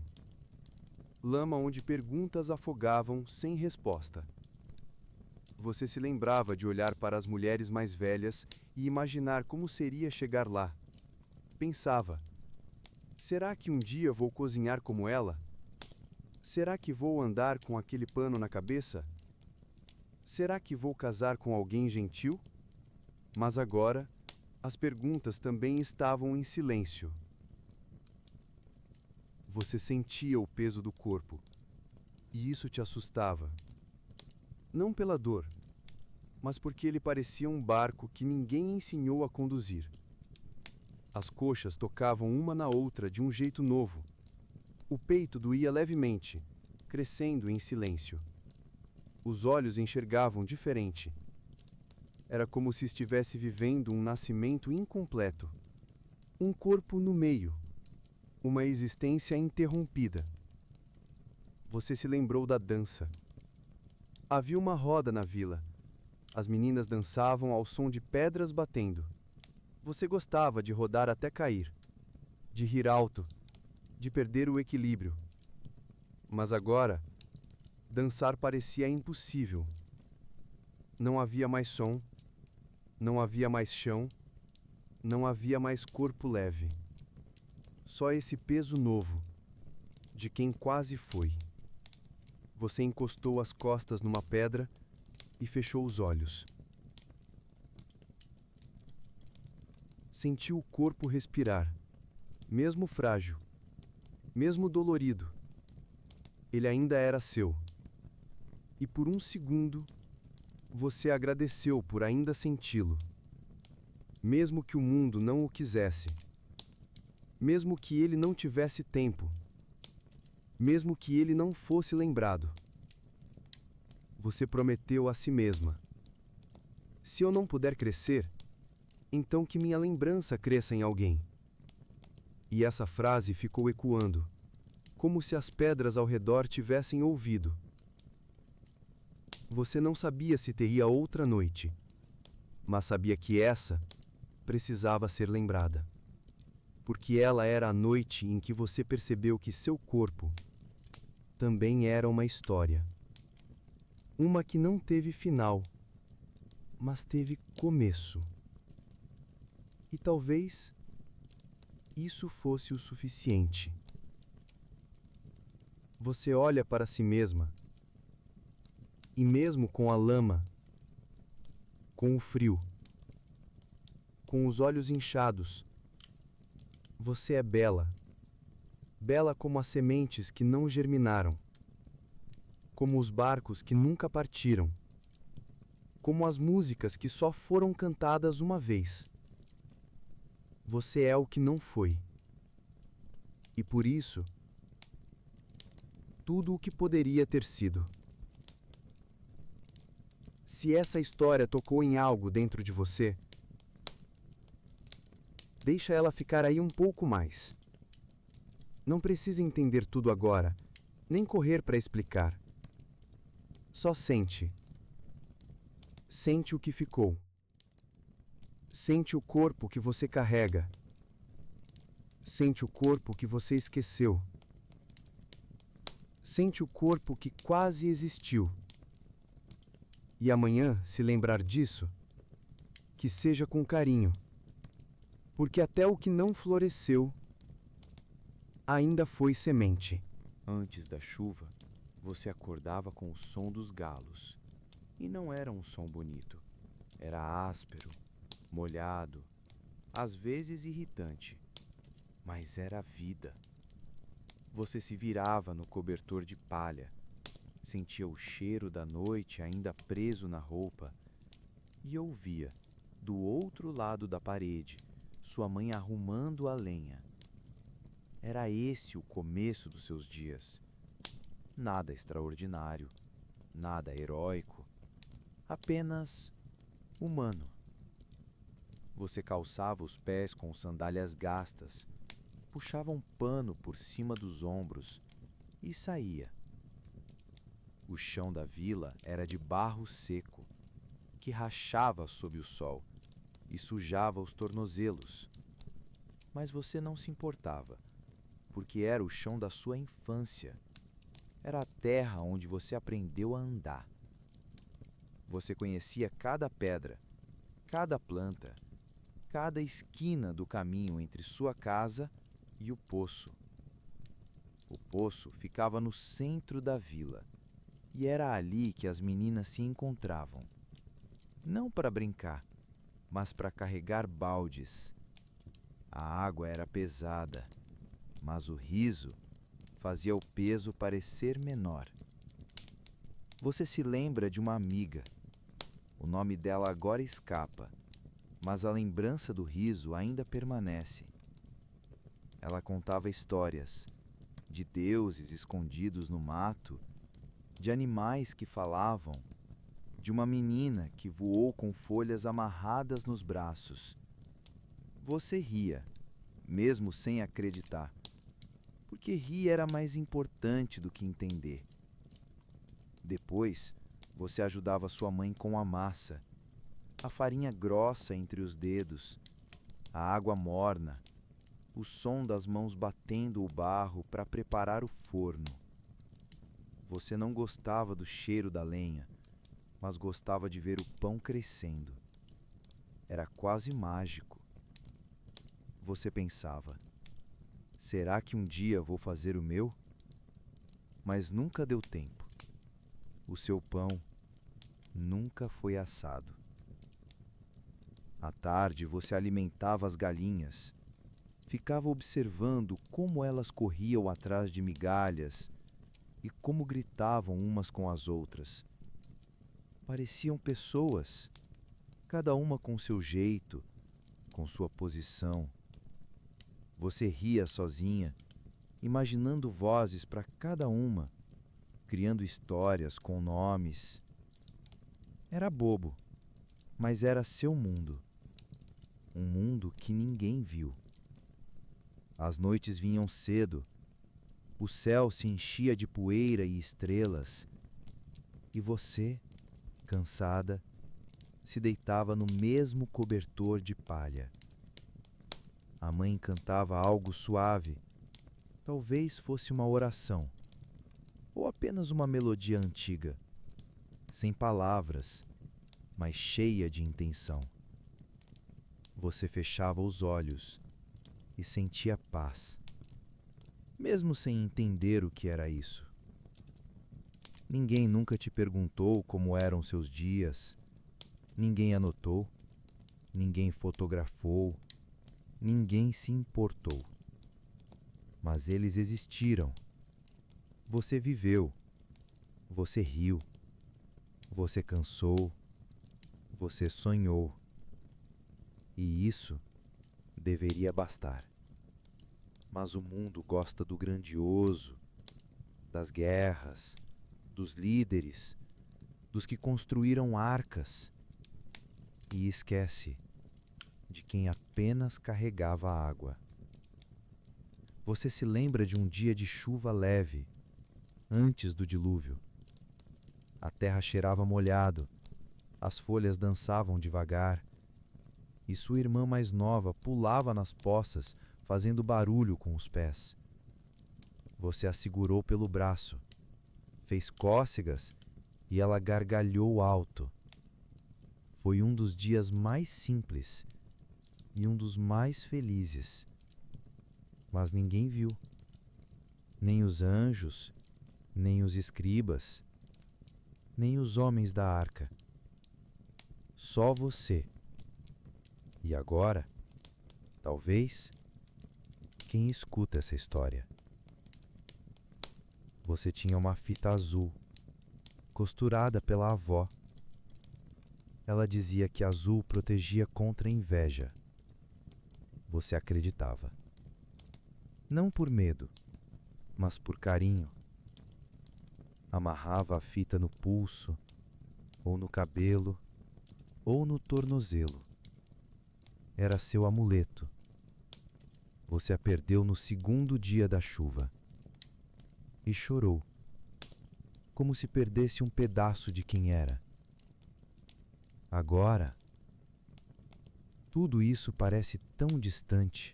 Lama onde perguntas afogavam sem resposta. Você se lembrava de olhar para as mulheres mais velhas e imaginar como seria chegar lá. Pensava: será que um dia vou cozinhar como ela? Será que vou andar com aquele pano na cabeça? Será que vou casar com alguém gentil? Mas agora, as perguntas também estavam em silêncio. Você sentia o peso do corpo, e isso te assustava. Não pela dor, mas porque ele parecia um barco que ninguém ensinou a conduzir. As coxas tocavam uma na outra de um jeito novo. O peito doía levemente, crescendo em silêncio. Os olhos enxergavam diferente. Era como se estivesse vivendo um nascimento incompleto. Um corpo no meio. Uma existência interrompida. Você se lembrou da dança. Havia uma roda na vila. As meninas dançavam ao som de pedras batendo. Você gostava de rodar até cair, de rir alto, de perder o equilíbrio. Mas agora, dançar parecia impossível. Não havia mais som, não havia mais chão, não havia mais corpo leve. Só esse peso novo, de quem quase foi. Você encostou as costas numa pedra e fechou os olhos. Sentiu o corpo respirar, mesmo frágil, mesmo dolorido. Ele ainda era seu. E por um segundo, você agradeceu por ainda senti-lo. Mesmo que o mundo não o quisesse. Mesmo que ele não tivesse tempo. Mesmo que ele não fosse lembrado. Você prometeu a si mesma: se eu não puder crescer, então que minha lembrança cresça em alguém. E essa frase ficou ecoando, como se as pedras ao redor tivessem ouvido. Você não sabia se teria outra noite, mas sabia que essa precisava ser lembrada. Porque ela era a noite em que você percebeu que seu corpo também era uma história. Uma que não teve final, mas teve começo. E talvez isso fosse o suficiente. Você olha para si mesma, e mesmo com a lama, com o frio, com os olhos inchados, você é bela. Bela como as sementes que não germinaram, como os barcos que nunca partiram, como as músicas que só foram cantadas uma vez. Você é o que não foi. E por isso, tudo o que poderia ter sido. Se essa história tocou em algo dentro de você, deixa ela ficar aí um pouco mais. Não precisa entender tudo agora, nem correr para explicar. Só sente. Sente o que ficou. Sente o corpo que você carrega. Sente o corpo que você esqueceu. Sente o corpo que quase existiu. E amanhã, se lembrar disso, que seja com carinho, porque até o que não floresceu ainda foi semente. Antes da chuva, você acordava com o som dos galos. E não era um som bonito. Era áspero, molhado, às vezes irritante. Mas era a vida. Você se virava no cobertor de palha, sentia o cheiro da noite ainda preso na roupa e ouvia, do outro lado da parede, sua mãe arrumando a lenha. Era esse o começo dos seus dias. Nada extraordinário, nada heróico, apenas humano. Você calçava os pés com sandálias gastas, puxava um pano por cima dos ombros e saía. O chão da vila era de barro seco, que rachava sob o sol e sujava os tornozelos. Mas você não se importava, porque era o chão da sua infância. Era a terra onde você aprendeu a andar. Você conhecia cada pedra, cada planta, cada esquina do caminho entre sua casa e o poço. O poço ficava no centro da vila, e era ali que as meninas se encontravam. Não para brincar, mas para carregar baldes. A água era pesada, mas o riso fazia o peso parecer menor. Você se lembra de uma amiga. O nome dela agora escapa, mas a lembrança do riso ainda permanece. Ela contava histórias de deuses escondidos no mato, de animais que falavam, de uma menina que voou com folhas amarradas nos braços. Você ria, mesmo sem acreditar, porque rir era mais importante do que entender. Depois, você ajudava sua mãe com a massa, a farinha grossa entre os dedos, a água morna, o som das mãos batendo o barro para preparar o forno. Você não gostava do cheiro da lenha, mas gostava de ver o pão crescendo. Era quase mágico. Você pensava, será que um dia vou fazer o meu? Mas nunca deu tempo. O seu pão nunca foi assado. À tarde você alimentava as galinhas, ficava observando como elas corriam atrás de migalhas e como gritavam umas com as outras. Pareciam pessoas, cada uma com seu jeito, com sua posição. Você ria sozinha, imaginando vozes para cada uma, criando histórias com nomes. Era bobo, mas era seu mundo. Um mundo que ninguém viu. As noites vinham cedo, o céu se enchia de poeira e estrelas, e você, cansada, se deitava no mesmo cobertor de palha. A mãe cantava algo suave, talvez fosse uma oração, ou apenas uma melodia antiga, sem palavras, mas cheia de intenção. Você fechava os olhos e sentia paz, mesmo sem entender o que era isso. Ninguém nunca te perguntou como eram seus dias, ninguém anotou, ninguém fotografou, ninguém se importou. Mas eles existiram. Você viveu, você riu, você cansou, você sonhou. E isso deveria bastar. Mas o mundo gosta do grandioso, das guerras, dos líderes, dos que construíram arcas, e esquece de quem apenas carregava a água. Você se lembra de um dia de chuva leve, antes do dilúvio. A terra cheirava molhado, As folhas dançavam devagar, e sua irmã mais nova pulava nas poças, fazendo barulho com os pés. Você a segurou pelo braço, fez cócegas e ela gargalhou alto. Foi um dos dias mais simples e um dos mais felizes. Mas ninguém viu, nem os anjos, nem os escribas, nem os homens da arca. Só você. E agora, talvez, quem escuta essa história. Você tinha uma fita azul, costurada pela avó. Ela dizia que azul protegia contra a inveja. Você acreditava. Não por medo, mas por carinho. Amarrava a fita no pulso, ou no cabelo, ou no tornozelo. Era seu amuleto. Você a perdeu no segundo dia da chuva. E chorou, como se perdesse um pedaço de quem era. Agora, tudo isso parece tão distante,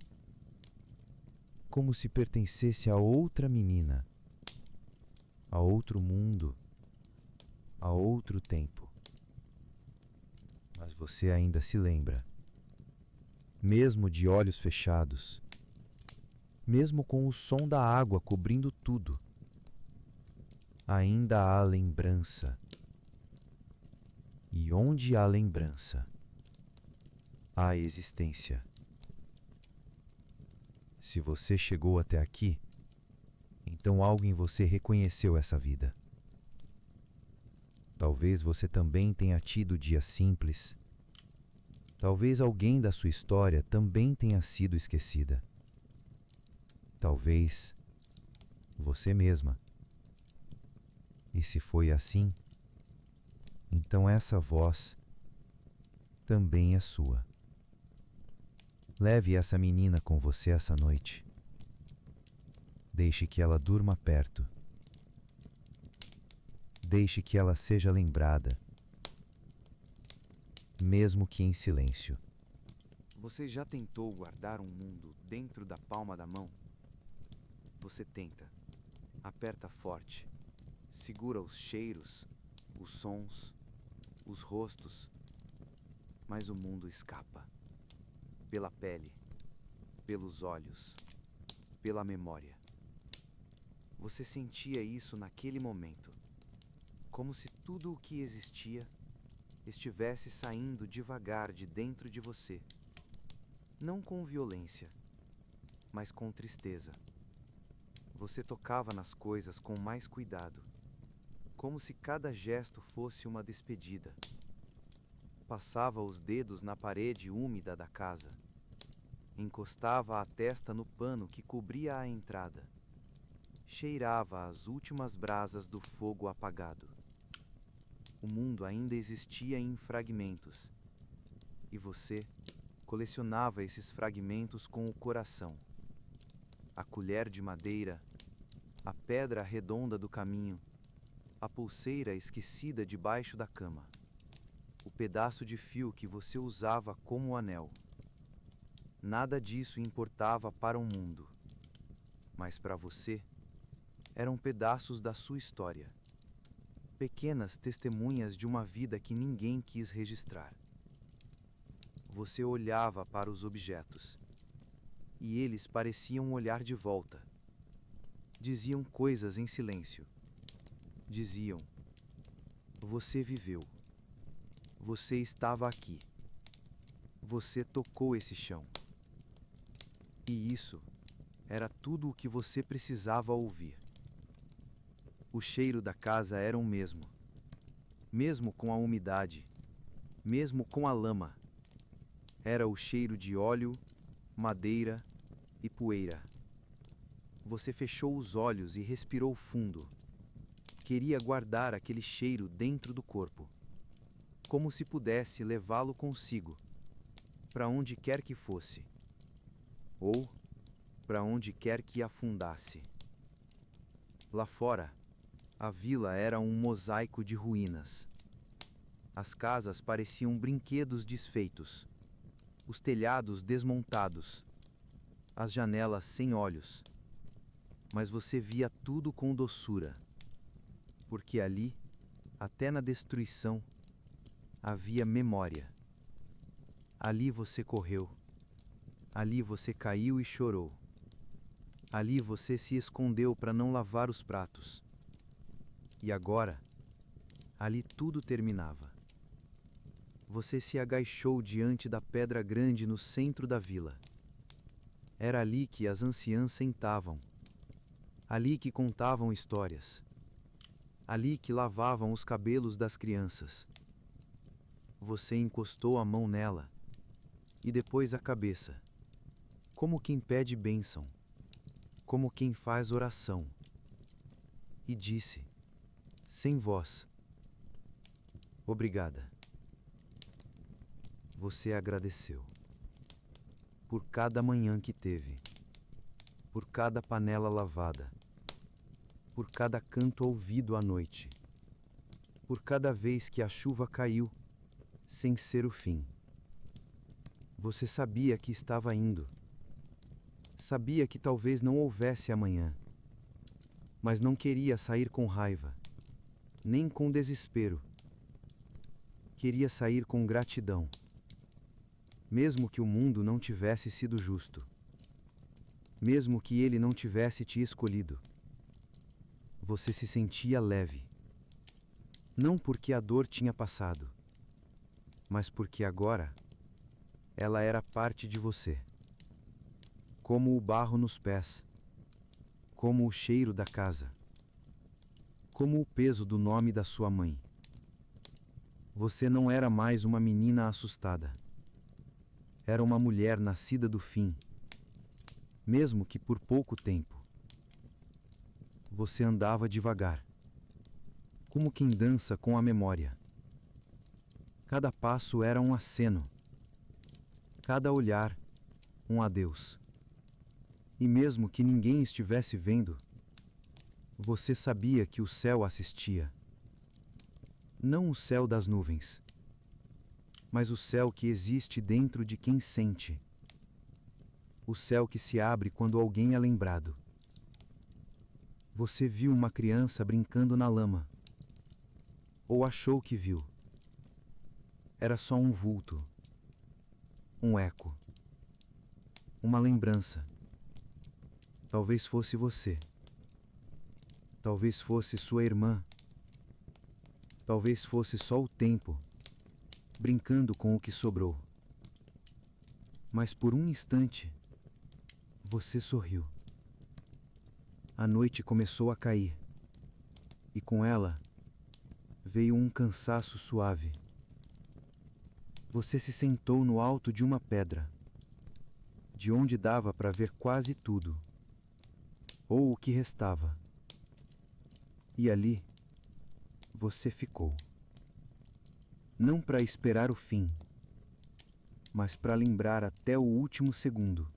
como se pertencesse a outra menina, a outro mundo, a outro tempo. Mas você ainda se lembra, mesmo de olhos fechados, mesmo com o som da água cobrindo tudo. Ainda há lembrança. E onde há lembrança, há existência. Se você chegou até aqui, então algo em você reconheceu essa vida. Talvez você também tenha tido dias simples. Talvez alguém da sua história também tenha sido esquecida. Talvez você mesma. E se foi assim, então essa voz também é sua. Leve essa menina com você essa noite. Deixe que ela durma perto. Deixe que ela seja lembrada, mesmo que em silêncio. Você já tentou guardar um mundo dentro da palma da mão? Você tenta, aperta forte, segura os cheiros, os sons, os rostos, mas o mundo escapa. Pela pele, pelos olhos, pela memória. Você sentia isso naquele momento, como se tudo o que existia estivesse saindo devagar de dentro de você. Não com violência, mas com tristeza. Você tocava nas coisas com mais cuidado, como se cada gesto fosse uma despedida. Passava os dedos na parede úmida da casa. Encostava a testa no pano que cobria a entrada. Cheirava as últimas brasas do fogo apagado. O mundo ainda existia em fragmentos, e você colecionava esses fragmentos com o coração. A colher de madeira, a pedra redonda do caminho, a pulseira esquecida debaixo da cama, o pedaço de fio que você usava como anel. Nada disso importava para o mundo, mas para você eram pedaços da sua história, pequenas testemunhas de uma vida que ninguém quis registrar. Você olhava para os objetos, e eles pareciam olhar de volta. Diziam coisas em silêncio. Diziam: você viveu. Você estava aqui. Você tocou esse chão. E isso era tudo o que você precisava ouvir. O cheiro da casa era o mesmo. Mesmo com a umidade, mesmo com a lama. Era o cheiro de óleo, madeira e poeira. Você fechou os olhos e respirou fundo. Queria guardar aquele cheiro dentro do corpo, como se pudesse levá-lo consigo, para onde quer que fosse, ou para onde quer que afundasse. Lá fora, a vila era um mosaico de ruínas. As casas pareciam brinquedos desfeitos, os telhados desmontados, as janelas sem olhos. Mas você via tudo com doçura, porque ali, até na destruição, havia memória. Ali você correu, ali você caiu e chorou. Ali você se escondeu para não lavar os pratos. E agora, ali tudo terminava. Você se agachou diante da pedra grande no centro da vila. Era ali que as anciãs sentavam, ali que contavam histórias, ali que lavavam os cabelos das crianças. Você encostou a mão nela e depois a cabeça, como quem pede bênção, como quem faz oração, e disse, sem voz: obrigada. Você agradeceu por cada manhã que teve, por cada panela lavada, por cada canto ouvido à noite, por cada vez que a chuva caiu, sem ser o fim. Você sabia que estava indo, sabia que talvez não houvesse amanhã, mas não queria sair com raiva, nem com desespero. Queria sair com gratidão. Mesmo que o mundo não tivesse sido justo, mesmo que ele não tivesse te escolhido, você se sentia leve. Não porque a dor tinha passado, mas porque agora ela era parte de você. Como o barro nos pés, como o cheiro da casa, como o peso do nome da sua mãe. Você não era mais uma menina assustada. Era uma mulher nascida do fim, mesmo que por pouco tempo. Você andava devagar, como quem dança com a memória. Cada passo era um aceno, cada olhar um adeus. E mesmo que ninguém estivesse vendo, você sabia que o céu assistia. Não o céu das nuvens, mas o céu que existe dentro de quem sente. O céu que se abre quando alguém é lembrado. Você viu uma criança brincando na lama. Ou achou que viu. Era só um vulto. Um eco. Uma lembrança. Talvez fosse você. Talvez fosse sua irmã. Talvez fosse só o tempo, brincando com o que sobrou. Mas por um instante, você sorriu. A noite começou a cair, e com ela veio um cansaço suave. Você se sentou no alto de uma pedra, de onde dava para ver quase tudo, ou o que restava. E ali, você ficou. Não para esperar o fim, mas para lembrar até o último segundo.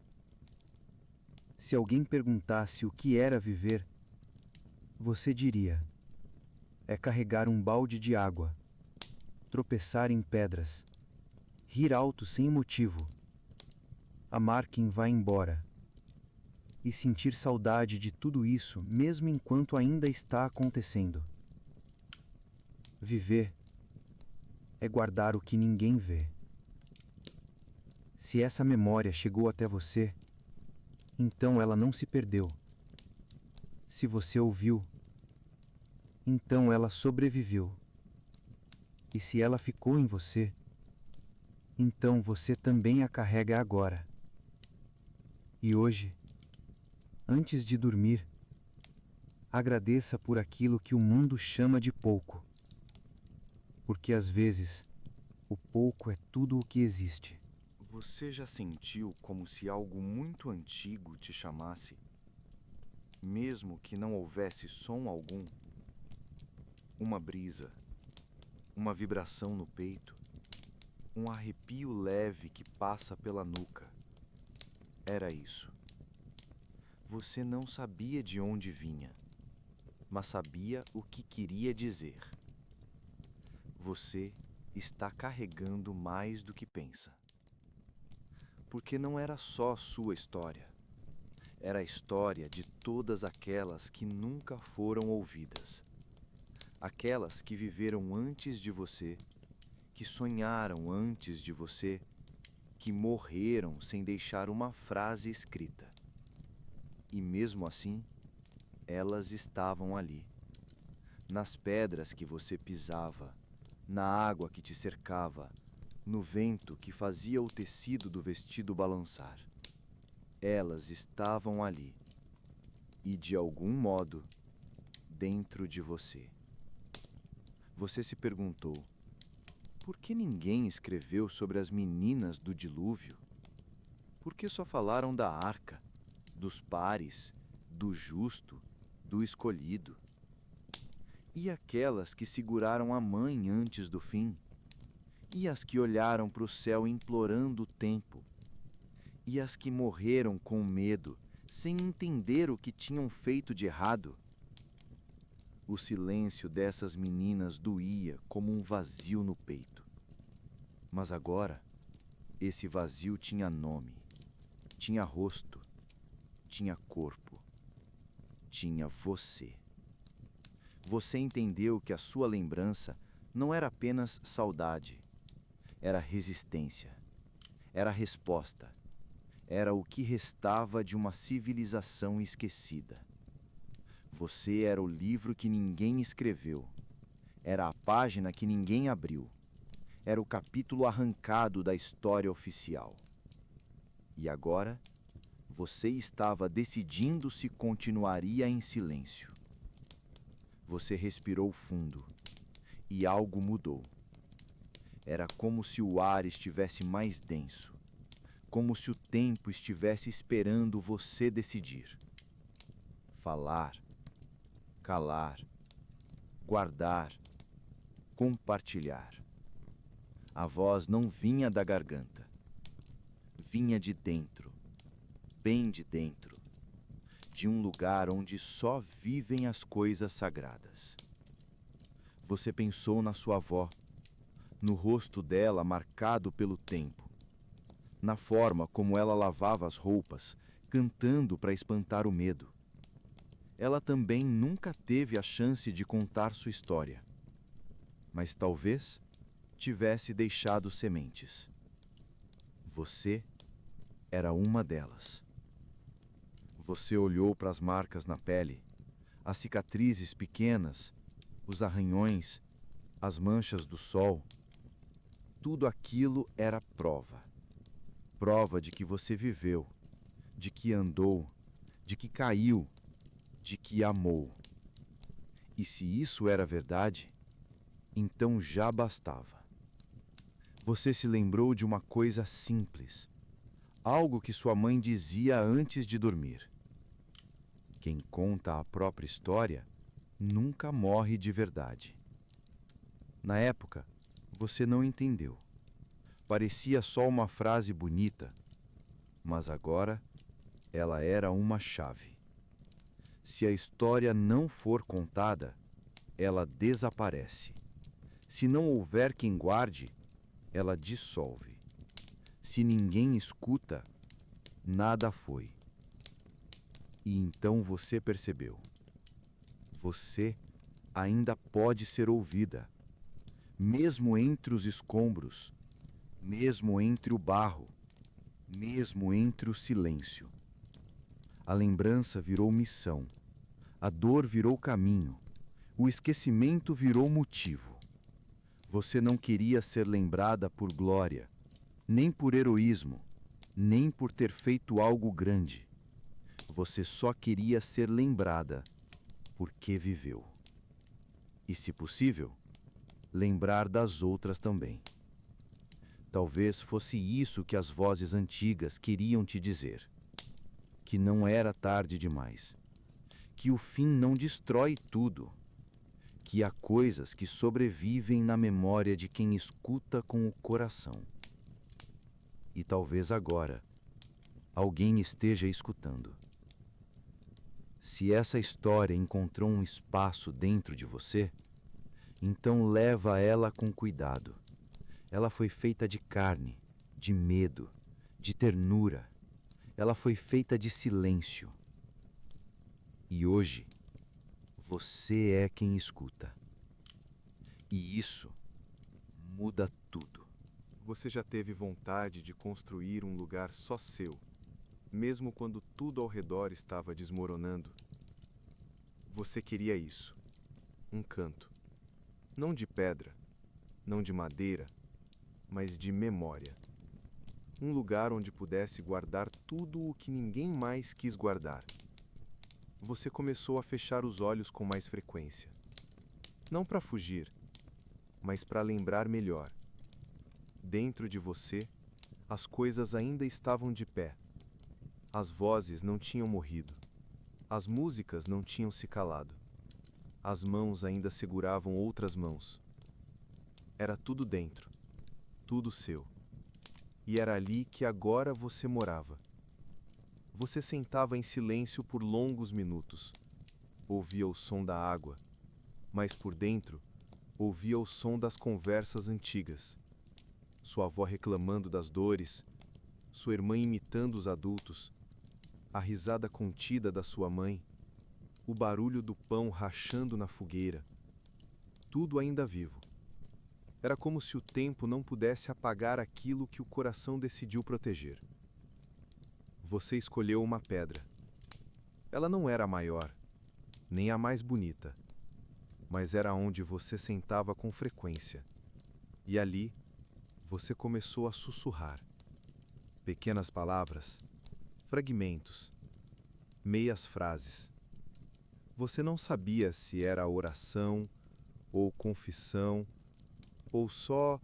Se alguém perguntasse o que era viver, você diria: é carregar um balde de água, tropeçar em pedras, rir alto sem motivo, amar quem vai embora e sentir saudade de tudo isso mesmo enquanto ainda está acontecendo. Viver é guardar o que ninguém vê. Se essa memória chegou até você, então ela não se perdeu. Se você ouviu, então ela sobreviveu. E se ela ficou em você, então você também a carrega agora. E hoje, antes de dormir, agradeça por aquilo que o mundo chama de pouco. Porque às vezes, o pouco é tudo o que existe. Você já sentiu como se algo muito antigo te chamasse? Mesmo que não houvesse som algum? Uma brisa, uma vibração no peito, um arrepio leve que passa pela nuca. Era isso. Você não sabia de onde vinha, mas sabia o que queria dizer. Você está carregando mais do que pensa. Porque não era só sua história. Era a história de todas aquelas que nunca foram ouvidas. Aquelas que viveram antes de você, que sonharam antes de você, que morreram sem deixar uma frase escrita. E mesmo assim, elas estavam ali, nas pedras que você pisava, na água que te cercava, no vento que fazia o tecido do vestido balançar. Elas estavam ali, e de algum modo, dentro de você. Você se perguntou, por que ninguém escreveu sobre as meninas do dilúvio? Por que só falaram da arca, dos pares, do justo, do escolhido? E aquelas que seguraram a mãe antes do fim? E as que olharam para o céu implorando o tempo? E as que morreram com medo, sem entender o que tinham feito de errado? O silêncio dessas meninas doía como um vazio no peito. Mas agora, esse vazio tinha nome, tinha rosto, tinha corpo, tinha você. Você entendeu que a sua lembrança não era apenas saudade, era resistência, era resposta, era o que restava de uma civilização esquecida. Você era o livro que ninguém escreveu, era a página que ninguém abriu, era o capítulo arrancado da história oficial. E agora, você estava decidindo se continuaria em silêncio. Você respirou fundo e algo mudou. Era como se o ar estivesse mais denso, como se o tempo estivesse esperando você decidir. Falar, calar, guardar, compartilhar. A voz não vinha da garganta, vinha de dentro, bem de dentro, de um lugar onde só vivem as coisas sagradas. Você pensou na sua avó, no rosto dela marcado pelo tempo, na forma como ela lavava as roupas, cantando para espantar o medo. Ela também nunca teve a chance de contar sua história, mas talvez tivesse deixado sementes. Você era uma delas. Você olhou para as marcas na pele, as cicatrizes pequenas, os arranhões, as manchas do sol. Tudo aquilo era prova. Prova de que você viveu, de que andou, de que caiu, de que amou. E se isso era verdade, então já bastava. Você se lembrou de uma coisa simples, algo que sua mãe dizia antes de dormir. Quem conta a própria história nunca morre de verdade. Na época, você não entendeu. Parecia só uma frase bonita, mas agora ela era uma chave. Se a história não for contada, ela desaparece. Se não houver quem guarde, ela dissolve. Se ninguém escuta, nada foi. E então você percebeu. Você ainda pode ser ouvida, mesmo entre os escombros, mesmo entre o barro, mesmo entre o silêncio. A lembrança virou missão, a dor virou caminho, o esquecimento virou motivo. Você não queria ser lembrada por glória, nem por heroísmo, nem por ter feito algo grande. Você só queria ser lembrada porque viveu. E, se possível, lembrar das outras também. Talvez fosse isso que as vozes antigas queriam te dizer. Que não era tarde demais. Que o fim não destrói tudo. Que há coisas que sobrevivem na memória de quem escuta com o coração. E talvez agora alguém esteja escutando. Se essa história encontrou um espaço dentro de você, então leva ela com cuidado. Ela foi feita de carne, de medo, de ternura. Ela foi feita de silêncio. E hoje, você é quem escuta. E isso muda tudo. Você já teve vontade de construir um lugar só seu, mesmo quando tudo ao redor estava desmoronando? Você queria isso. Um canto. Não de pedra, não de madeira, mas de memória. Um lugar onde pudesse guardar tudo o que ninguém mais quis guardar. Você começou a fechar os olhos com mais frequência. Não para fugir, mas para lembrar melhor. Dentro de você, as coisas ainda estavam de pé. As vozes não tinham morrido. As músicas não tinham se calado. As mãos ainda seguravam outras mãos. Era tudo dentro, tudo seu. E era ali que agora você morava. Você sentava em silêncio por longos minutos. Ouvia o som da água, mas por dentro, ouvia o som das conversas antigas. Sua avó reclamando das dores, sua irmã imitando os adultos, a risada contida da sua mãe, o barulho do pão rachando na fogueira. Tudo ainda vivo. Era como se o tempo não pudesse apagar aquilo que o coração decidiu proteger. Você escolheu uma pedra. Ela não era a maior, nem a mais bonita, mas era onde você sentava com frequência. E ali, você começou a sussurrar. Pequenas palavras, fragmentos, meias frases. Você não sabia se era oração, ou confissão, ou só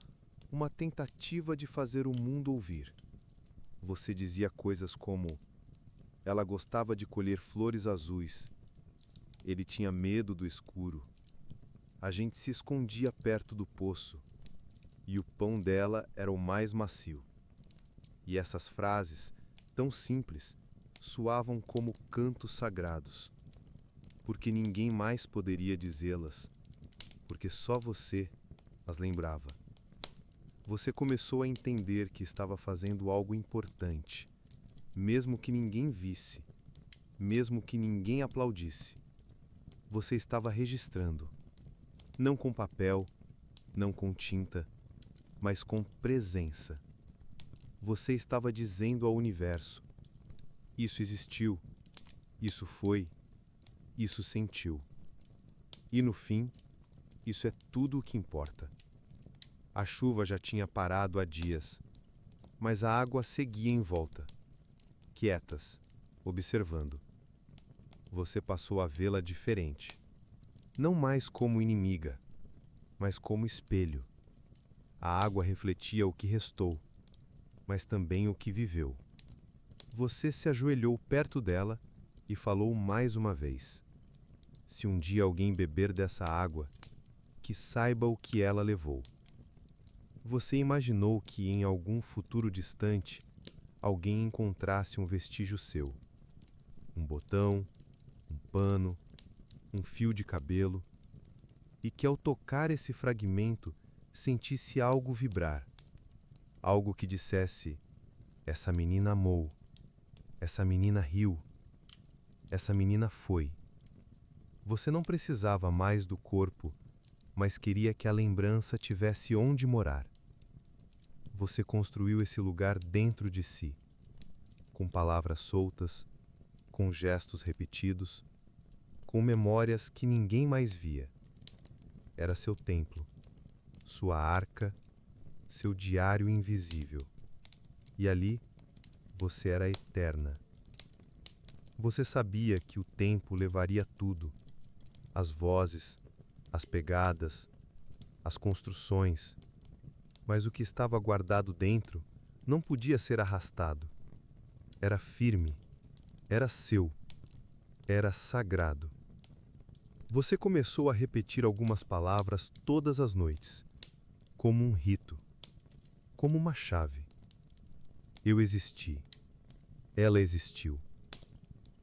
uma tentativa de fazer o mundo ouvir. Você dizia coisas como: ela gostava de colher flores azuis, ele tinha medo do escuro, a gente se escondia perto do poço, e o pão dela era o mais macio. E essas frases, tão simples, soavam como cantos sagrados, porque ninguém mais poderia dizê-las, porque só você as lembrava. Você começou a entender que estava fazendo algo importante, mesmo que ninguém visse, mesmo que ninguém aplaudisse. Você estava registrando, não com papel, não com tinta, mas com presença. Você estava dizendo ao universo: isso existiu, isso foi, isso sentiu. E no fim, isso é tudo o que importa. A chuva já tinha parado há dias, mas a água seguia em volta, quietas, observando. Você passou a vê-la diferente, não mais como inimiga, mas como espelho. A água refletia o que restou, mas também o que viveu. Você se ajoelhou perto dela e falou mais uma vez: se um dia alguém beber dessa água, que saiba o que ela levou. Você imaginou que em algum futuro distante, alguém encontrasse um vestígio seu. Um botão, um pano, um fio de cabelo, e que ao tocar esse fragmento sentisse algo vibrar. Algo que dissesse: essa menina amou, essa menina riu, essa menina foi. Você não precisava mais do corpo, mas queria que a lembrança tivesse onde morar. Você construiu esse lugar dentro de si, com palavras soltas, com gestos repetidos, com memórias que ninguém mais via. Era seu templo, sua arca, seu diário invisível. E ali, você era eterna. Você sabia que o tempo levaria tudo, as vozes, as pegadas, as construções, mas o que estava guardado dentro não podia ser arrastado. Era firme, era seu, era sagrado. Você começou a repetir algumas palavras todas as noites, como um rito, como uma chave. Eu existi. Ela existiu.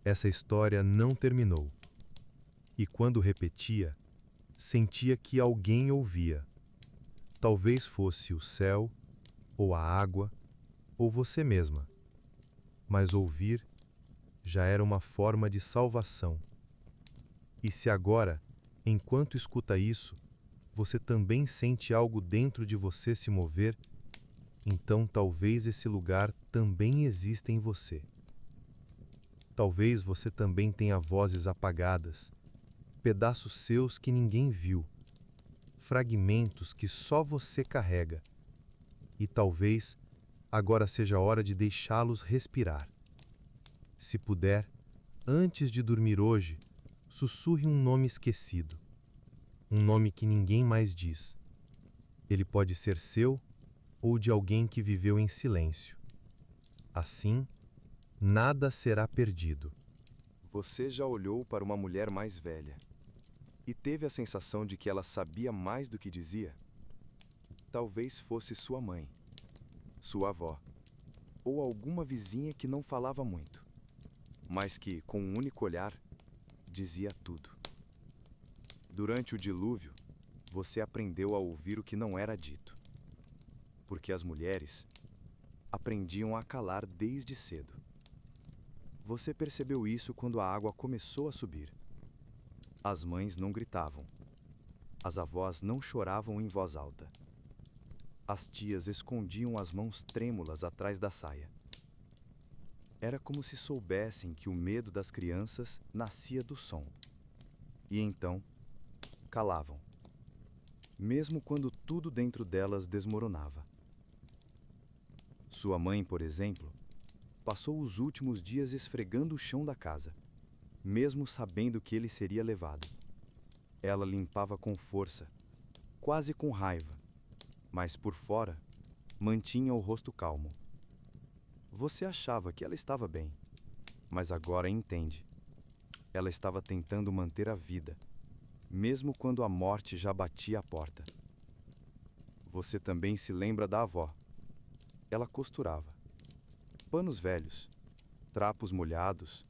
Essa história não terminou. E quando repetia, sentia que alguém ouvia. Talvez fosse o céu, ou a água, ou você mesma. Mas ouvir já era uma forma de salvação. E se agora, enquanto escuta isso, você também sente algo dentro de você se mover, então talvez esse lugar também exista em você. Talvez você também tenha vozes apagadas, pedaços seus que ninguém viu, fragmentos que só você carrega. E talvez agora seja a hora de deixá-los respirar. Se puder, antes de dormir hoje, sussurre um nome esquecido. Um nome que ninguém mais diz. Ele pode ser seu ou de alguém que viveu em silêncio. Assim, nada será perdido. Você já olhou para uma mulher mais velha e teve a sensação de que ela sabia mais do que dizia? Talvez fosse sua mãe, sua avó, ou alguma vizinha que não falava muito, mas que, com um único olhar, dizia tudo. Durante o dilúvio, você aprendeu a ouvir o que não era dito, porque as mulheres aprendiam a calar desde cedo. Você percebeu isso quando a água começou a subir. As mães não gritavam. As avós não choravam em voz alta. As tias escondiam as mãos trêmulas atrás da saia. Era como se soubessem que o medo das crianças nascia do som. E então, calavam, mesmo quando tudo dentro delas desmoronava. Sua mãe, por exemplo, passou os últimos dias esfregando o chão da casa, mesmo sabendo que ele seria levado. Ela limpava com força, quase com raiva, mas por fora mantinha o rosto calmo. Você achava que ela estava bem, mas agora entende. Ela estava tentando manter a vida, mesmo quando a morte já batia a porta. Você também se lembra da avó. Ela costurava. Panos velhos, trapos molhados,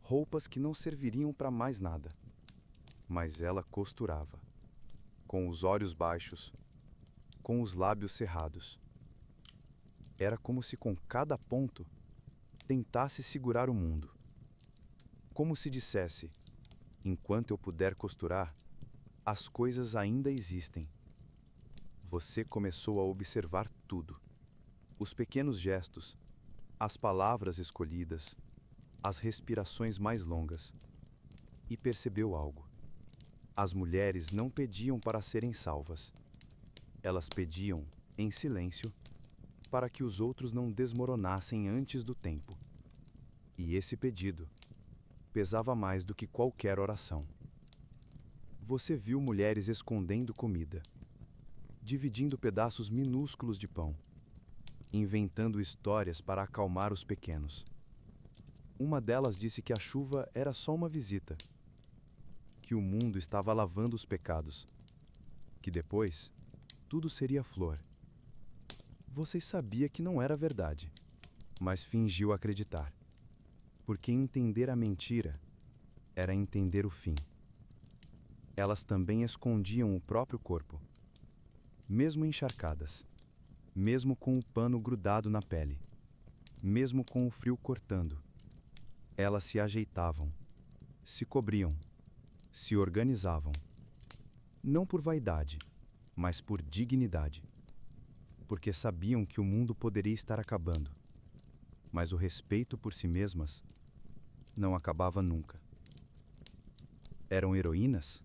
roupas que não serviriam para mais nada. Mas ela costurava, com os olhos baixos, com os lábios cerrados. Era como se com cada ponto tentasse segurar o mundo. Como se dissesse: enquanto eu puder costurar, as coisas ainda existem. Você começou a observar tudo. Os pequenos gestos, as palavras escolhidas, as respirações mais longas. E percebeu algo. As mulheres não pediam para serem salvas. Elas pediam, em silêncio, para que os outros não desmoronassem antes do tempo. E esse pedido pesava mais do que qualquer oração. Você viu mulheres escondendo comida, dividindo pedaços minúsculos de pão, inventando histórias para acalmar os pequenos. Uma delas disse que a chuva era só uma visita, que o mundo estava lavando os pecados, que depois tudo seria flor. Você sabia que não era verdade, mas fingiu acreditar, porque entender a mentira era entender o fim. Elas também escondiam o próprio corpo, mesmo encharcadas, mesmo com o pano grudado na pele, mesmo com o frio cortando. Elas se ajeitavam, se cobriam, se organizavam, não por vaidade, mas por dignidade, porque sabiam que o mundo poderia estar acabando, mas o respeito por si mesmas não acabava nunca. Eram heroínas?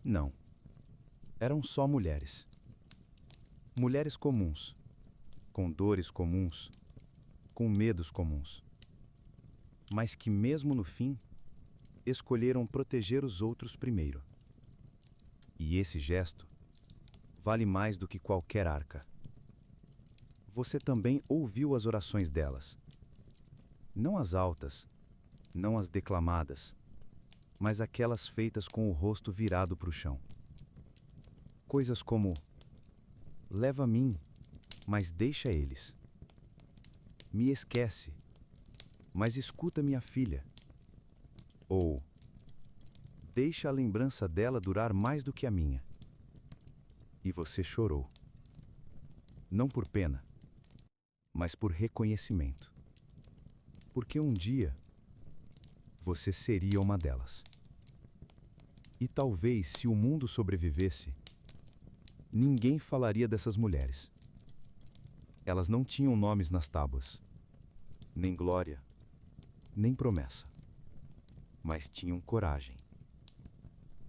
Não. Eram só mulheres. Mulheres comuns, com dores comuns, com medos comuns, mas que mesmo no fim, escolheram proteger os outros primeiro. E esse gesto vale mais do que qualquer arca. Você também ouviu as orações delas. Não as altas, não as declamadas, mas aquelas feitas com o rosto virado para o chão. Coisas como: leva a mim, mas deixa eles. Me esquece, mas escuta minha filha. Ou: deixa a lembrança dela durar mais do que a minha. E você chorou. Não por pena, mas por reconhecimento. Porque um dia você seria uma delas. E talvez, se o mundo sobrevivesse, ninguém falaria dessas mulheres. Elas não tinham nomes nas tábuas, nem glória, nem promessa, mas tinham coragem.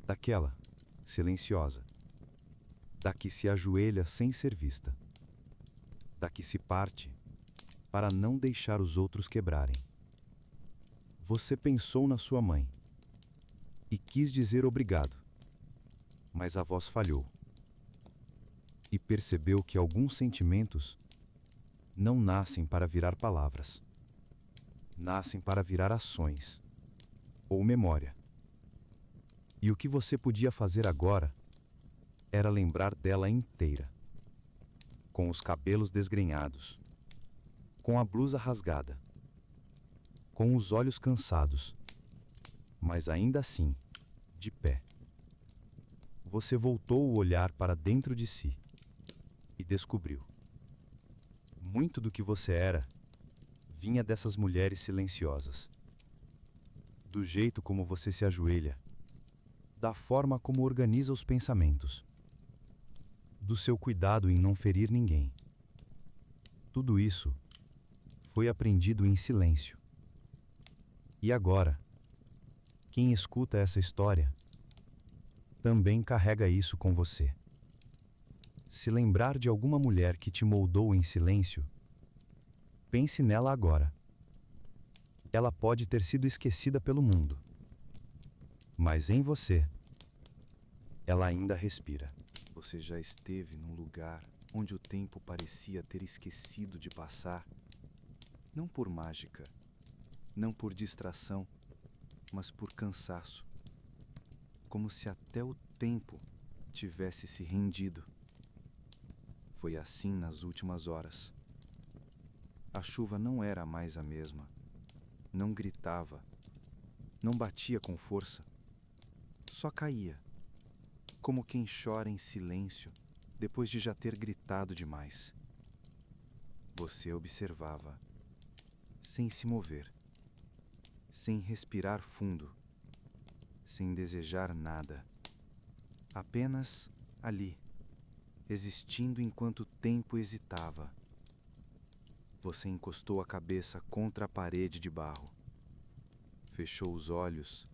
Daquela, silenciosa, da que se ajoelha sem ser vista, da que se parte para não deixar os outros quebrarem. Você pensou na sua mãe e quis dizer obrigado, mas a voz falhou. E percebeu que alguns sentimentos não nascem para virar palavras, nascem para virar ações ou memória. E o que você podia fazer agora era lembrar dela inteira, com os cabelos desgrenhados, com a blusa rasgada, com os olhos cansados, mas ainda assim, de pé. Você voltou o olhar para dentro de si e descobriu. Muito do que você era vinha dessas mulheres silenciosas. Do jeito como você se ajoelha, da forma como organiza os pensamentos, do seu cuidado em não ferir ninguém. Tudo isso foi aprendido em silêncio. E agora, quem escuta essa história também carrega isso com você. Se lembrar de alguma mulher que te moldou em silêncio, pense nela agora. Ela pode ter sido esquecida pelo mundo, mas em você, ela ainda respira. Você já esteve num lugar onde o tempo parecia ter esquecido de passar? Não por mágica, não por distração, mas por cansaço. Como se até o tempo tivesse se rendido. Foi assim nas últimas horas. A chuva não era mais a mesma. Não gritava. Não batia com força. Só caía, como quem chora em silêncio depois de já ter gritado demais. Você observava, sem se mover, sem respirar fundo, sem desejar nada, apenas ali, existindo enquanto o tempo hesitava. Você encostou a cabeça contra a parede de barro, fechou os olhos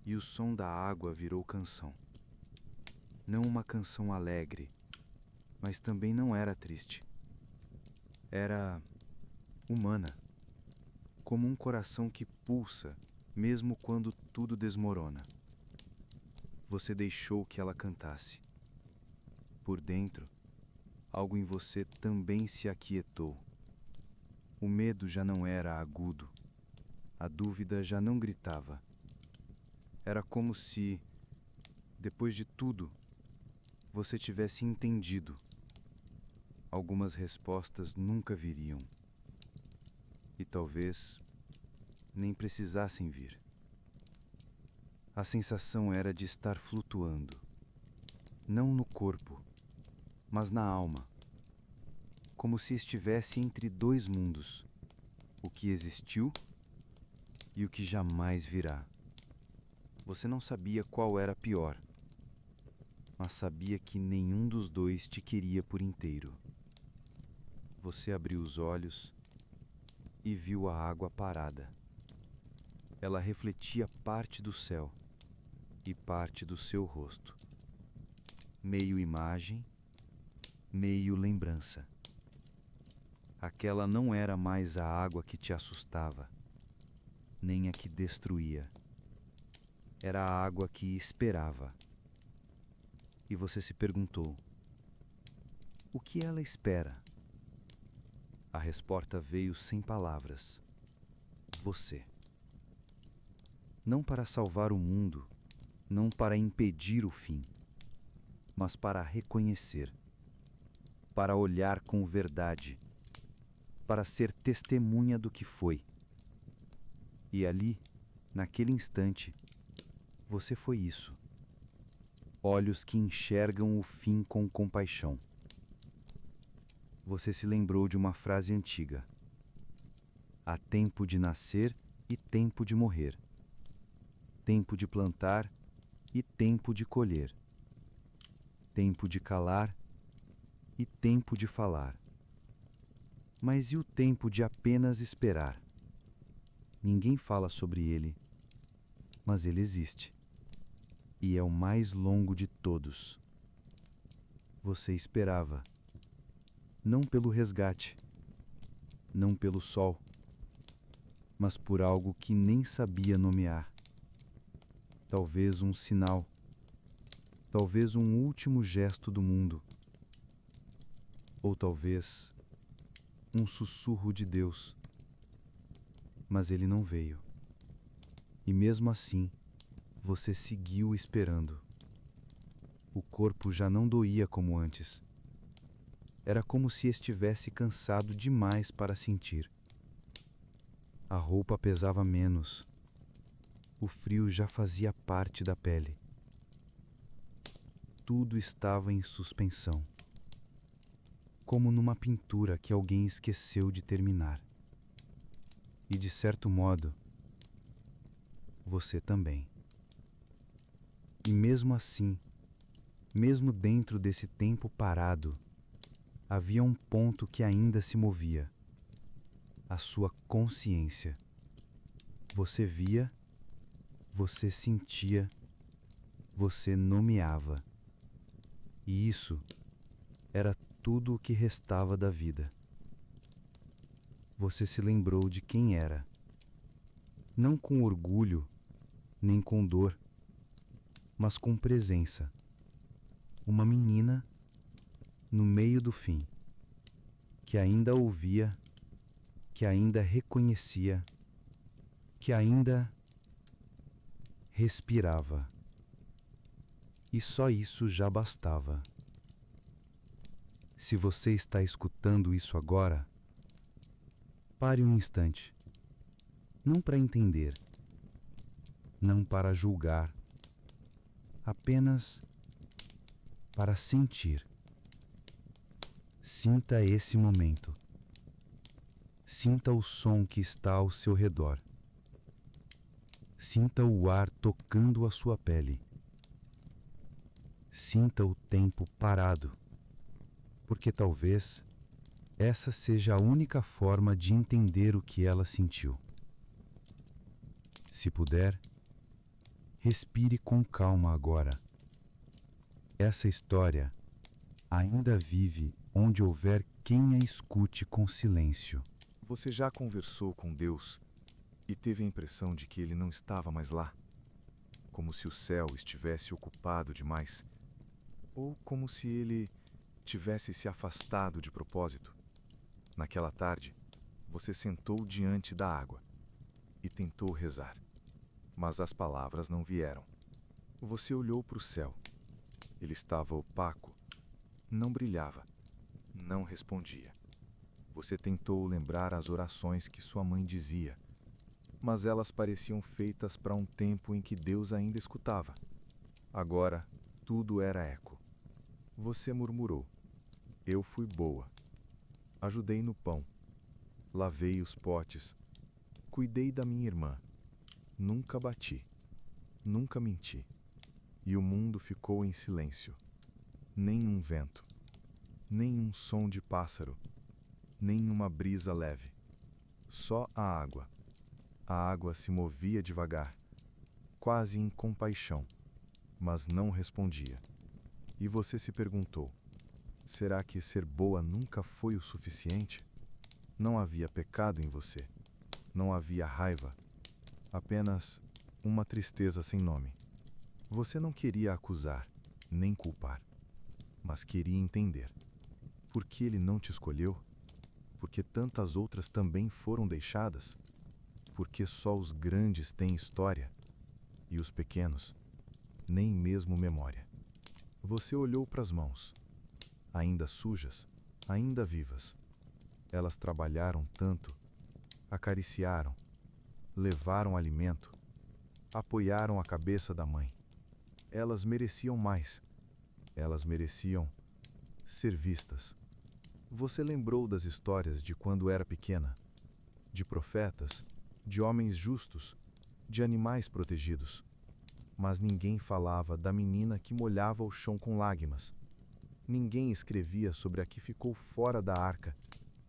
e o som da água virou canção. Não uma canção alegre, mas também não era triste. Era humana, como um coração que pulsa mesmo quando tudo desmorona. Você deixou que ela cantasse. Por dentro, algo em você também se aquietou. O medo já não era agudo. A dúvida já não gritava. Era como se, depois de tudo, você tivesse entendido. Algumas respostas nunca viriam. E talvez nem precisassem vir. A sensação era de estar flutuando, não no corpo, mas na alma, como se estivesse entre dois mundos, o que existiu e o que jamais virá. Você não sabia qual era pior, mas sabia que nenhum dos dois te queria por inteiro. Você abriu os olhos e viu a água parada. Ela refletia parte do céu e parte do seu rosto. Meio imagem, meio lembrança. Aquela não era mais a água que te assustava, nem a que destruía. Era a água que esperava. E você se perguntou: o que ela espera? A resposta veio sem palavras: você. Não para salvar o mundo, não para impedir o fim, mas para reconhecer, para olhar com verdade, para ser testemunha do que foi. E ali, naquele instante, você foi isso. olhos que enxergam o fim com compaixão. Você se lembrou de uma frase antiga: há tempo de nascer e tempo de morrer, tempo de plantar e tempo de colher, tempo de calar e tempo de falar. Mas e o tempo de apenas esperar? Ninguém fala sobre ele, mas ele existe, e é o mais longo de todos. Você esperava, não pelo resgate, não pelo sol, mas por algo que nem sabia nomear. Talvez um sinal, talvez um último gesto do mundo, ou talvez um sussurro de Deus. Mas ele não veio. E mesmo assim, você seguiu esperando. O corpo já não doía como antes. Era como se estivesse cansado demais para sentir. A roupa pesava menos. O frio já fazia parte da pele. Tudo estava em suspensão, como numa pintura que alguém esqueceu de terminar. E de certo modo, você também. E mesmo assim, mesmo dentro desse tempo parado, havia um ponto que ainda se movia: a sua consciência. Você via, você sentia, você nomeava. E isso era tudo o que restava da vida. Você se lembrou de quem era, não com orgulho, nem com dor, mas com presença. Uma menina no meio do fim, que ainda ouvia, que ainda reconhecia, que ainda respirava. E só isso já bastava. Se você está escutando isso agora, pare um instante. Não para entender, não para julgar, apenas para sentir. Sinta esse momento. Sinta o som que está ao seu redor. Sinta o ar tocando a sua pele. Sinta o tempo parado, porque talvez essa seja a única forma de entender o que ela sentiu. Se puder, respire com calma agora. Essa história ainda vive onde houver quem a escute com silêncio. Você já conversou com Deus e teve a impressão de que ele não estava mais lá? Como se o céu estivesse ocupado demais? Ou como se ele tivesse se afastado de propósito? Naquela tarde, você sentou diante da água e tentou rezar, mas as palavras não vieram. Você olhou para o céu. Ele estava opaco, não brilhava, não respondia. Você tentou lembrar as orações que sua mãe dizia, mas elas pareciam feitas para um tempo em que Deus ainda escutava. Agora, tudo era eco. Você murmurou: eu fui boa. Ajudei no pão. Lavei os potes. Cuidei da minha irmã. Nunca bati. Nunca menti. E o mundo ficou em silêncio. Nem um vento. Nem um som de pássaro. Nem uma brisa leve. Só a água. A água se movia devagar, quase em compaixão, mas não respondia. E você se perguntou: será que ser boa nunca foi o suficiente? Não havia pecado em você. Não havia raiva. Apenas uma tristeza sem nome. Você não queria acusar, nem culpar, mas queria entender. Por que ele não te escolheu? Porque tantas outras também foram deixadas? Porque só os grandes têm história e os pequenos nem mesmo memória. Você olhou para as mãos, ainda sujas, ainda vivas. Elas trabalharam tanto, acariciaram, levaram alimento, apoiaram a cabeça da mãe. Elas mereciam mais. Elas mereciam ser vistas. Você lembrou das histórias de quando era pequena, de profetas, de homens justos, de animais protegidos. Mas ninguém falava da menina que molhava o chão com lágrimas. Ninguém escrevia sobre a que ficou fora da arca,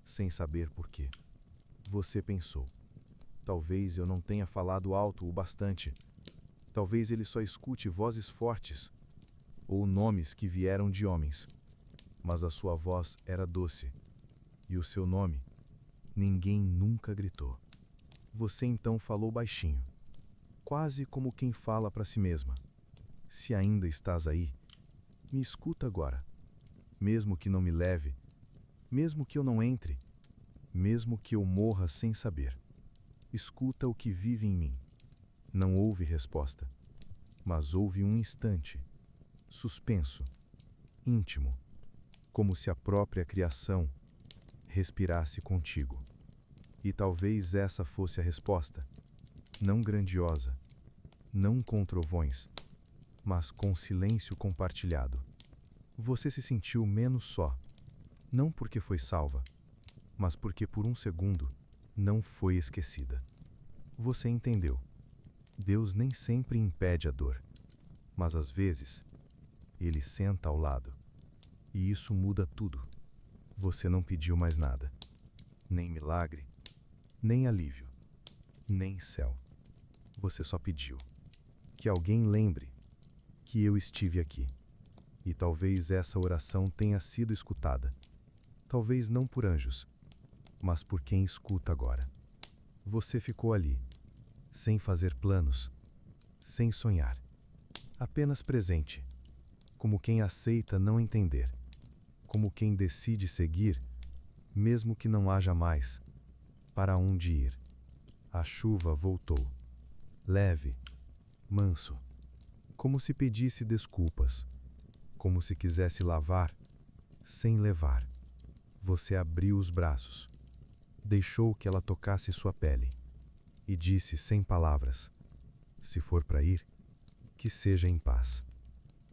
sem saber por quê. Você pensou: talvez eu não tenha falado alto o bastante. Talvez ele só escute vozes fortes, ou nomes que vieram de homens. Mas a sua voz era doce, e o seu nome ninguém nunca gritou. Você então falou baixinho, quase como quem fala para si mesma: se ainda estás aí, me escuta agora. Mesmo que não me leve, mesmo que eu não entre, mesmo que eu morra sem saber, escuta o que vive em mim. Não houve resposta, mas houve um instante, suspenso, íntimo, como se a própria criação respirasse contigo. E talvez essa fosse a resposta, não grandiosa, não com trovões, mas com silêncio compartilhado. Você se sentiu menos só, não porque foi salva, mas porque por um segundo não foi esquecida. Você entendeu. Deus nem sempre impede a dor, mas às vezes Ele senta ao lado. E isso muda tudo. Você não pediu mais nada. Nem milagre, nem alívio, nem céu. Você só pediu que alguém lembre que eu estive aqui. E talvez essa oração tenha sido escutada. Talvez não por anjos, mas por quem escuta agora. Você ficou ali, sem fazer planos, sem sonhar, apenas presente, como quem aceita não entender, como quem decide seguir, mesmo que não haja mais para onde ir. A chuva voltou, leve, manso, como se pedisse desculpas, como se quisesse lavar, sem levar. Você abriu os braços, deixou que ela tocasse sua pele e disse sem palavras: se for para ir, que seja em paz.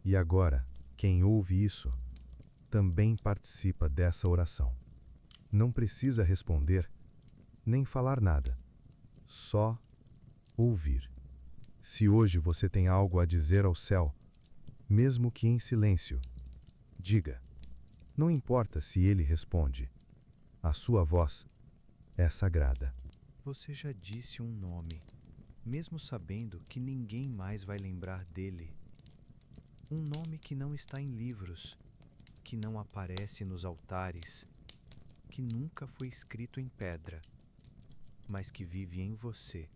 E agora, quem ouve isso, também participa dessa oração. Não precisa responder, nem falar nada, só ouvir. Se hoje você tem algo a dizer ao céu, mesmo que em silêncio, diga. Não importa se ele responde. A sua voz é sagrada. Você já disse um nome, mesmo sabendo que ninguém mais vai lembrar dele. Um nome que não está em livros, que não aparece nos altares, que nunca foi escrito em pedra, mas que vive em você.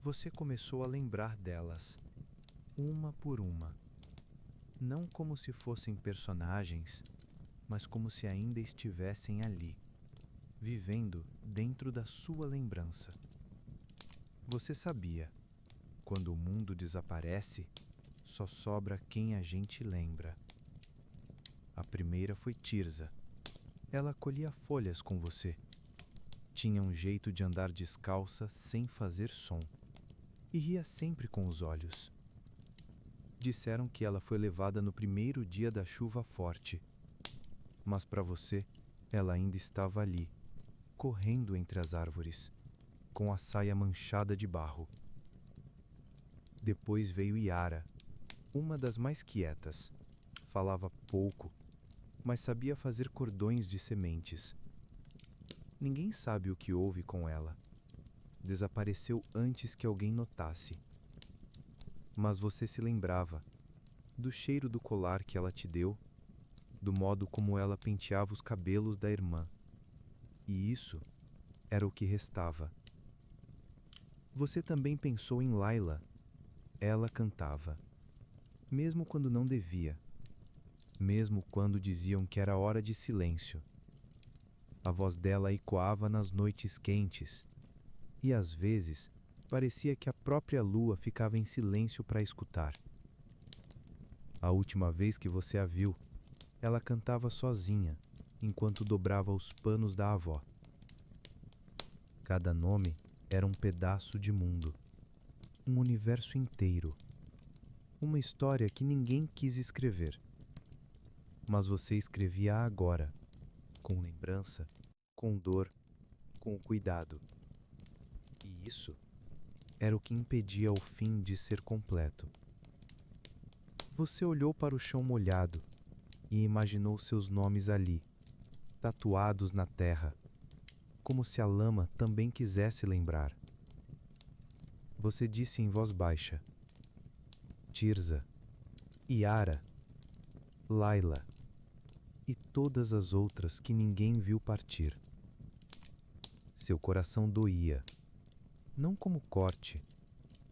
Você começou a lembrar delas, uma por uma, não como se fossem personagens, mas como se ainda estivessem ali, vivendo dentro da sua lembrança. Você sabia, quando o mundo desaparece, só sobra quem a gente lembra. A primeira foi Tirza. Ela colhia folhas com você. Tinha um jeito de andar descalça sem fazer som, e ria sempre com os olhos. Disseram que ela foi levada no primeiro dia da chuva forte. Mas para você, ela ainda estava ali, correndo entre as árvores, com a saia manchada de barro. Depois veio Yara, uma das mais quietas. Falava pouco, mas sabia fazer cordões de sementes. Ninguém sabe o que houve com ela. Desapareceu antes que alguém notasse. Mas você se lembrava do cheiro do colar que ela te deu, do modo como ela penteava os cabelos da irmã. E isso era o que restava. Você também pensou em Laila. Ela cantava, mesmo quando não devia, mesmo quando diziam que era hora de silêncio. A voz dela ecoava nas noites quentes, e às vezes parecia que a própria lua ficava em silêncio para escutar. A última vez que você a viu, ela cantava sozinha, enquanto dobrava os panos da avó. Cada nome era um pedaço de mundo, um universo inteiro. Uma história que ninguém quis escrever. Mas você escrevia agora, com lembrança, com dor, com cuidado. E isso era o que impedia o fim de ser completo. Você olhou para o chão molhado e imaginou seus nomes ali, tatuados na terra, como se a lama também quisesse lembrar. Você disse em voz baixa: Tirza, Yara, Laila e todas as outras que ninguém viu partir. Seu coração doía, não como corte,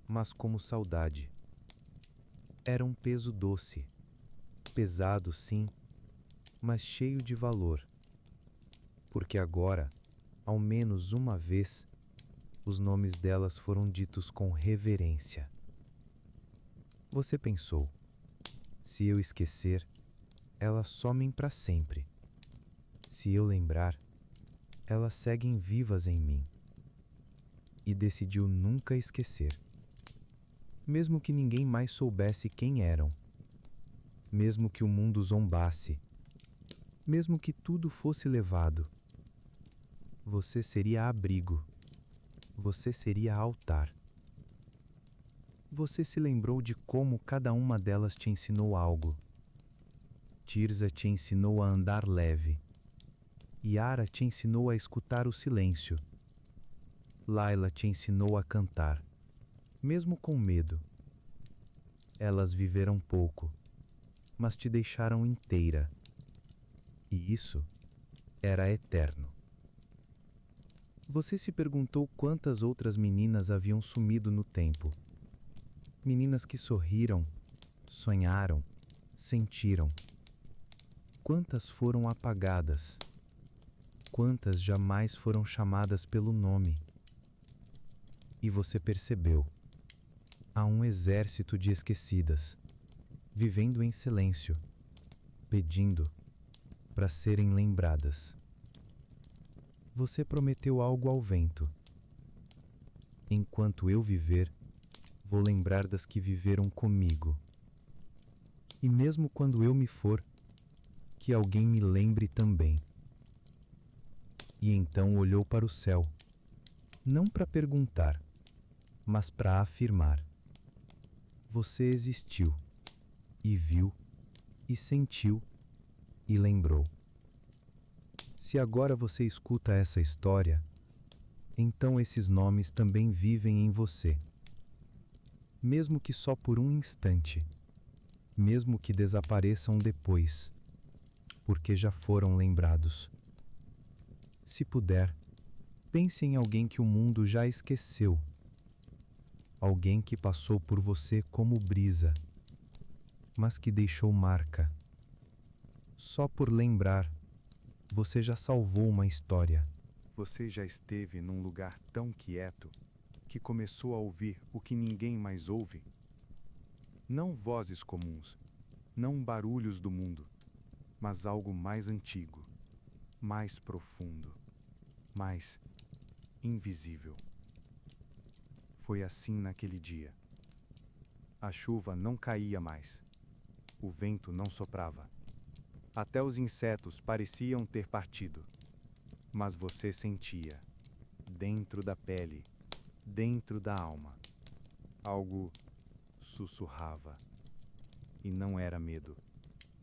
mas como saudade. Era um peso doce, pesado sim, mas cheio de valor. Porque agora, ao menos uma vez, os nomes delas foram ditos com reverência. Você pensou: se eu esquecer, elas somem para sempre. Se eu lembrar, elas seguem vivas em mim. E decidiu nunca esquecer. Mesmo que ninguém mais soubesse quem eram. Mesmo que o mundo zombasse. Mesmo que tudo fosse levado. Você seria abrigo. Você seria altar. Você se lembrou de como cada uma delas te ensinou algo. Tirza te ensinou a andar leve. Yara te ensinou a escutar o silêncio. Laila te ensinou a cantar, mesmo com medo. Elas viveram pouco, mas te deixaram inteira. E isso era eterno. Você se perguntou quantas outras meninas haviam sumido no tempo. Meninas que sorriram, sonharam, sentiram. Quantas foram apagadas? Quantas jamais foram chamadas pelo nome? E você percebeu. Há um exército de esquecidas, vivendo em silêncio, pedindo para serem lembradas. Você prometeu algo ao vento. Enquanto eu viver, vou lembrar das que viveram comigo. E mesmo quando eu me for, que alguém me lembre também. E então olhou para o céu, não para perguntar, mas para afirmar. Você existiu, e viu, e sentiu, e lembrou. Se agora você escuta essa história, então esses nomes também vivem em você. Mesmo que só por um instante, mesmo que desapareçam depois, porque já foram lembrados. Se puder, pense em alguém que o mundo já esqueceu. Alguém que passou por você como brisa, mas que deixou marca. Só por lembrar, você já salvou uma história. Você já esteve num lugar tão quieto que começou a ouvir o que ninguém mais ouve? Não vozes comuns, não barulhos do mundo, mas algo mais antigo, mais profundo, mais invisível. Foi assim naquele dia. A chuva não caía mais. O vento não soprava. Até os insetos pareciam ter partido. Mas você sentia, dentro da pele, dentro da alma, algo sussurrava. E não era medo,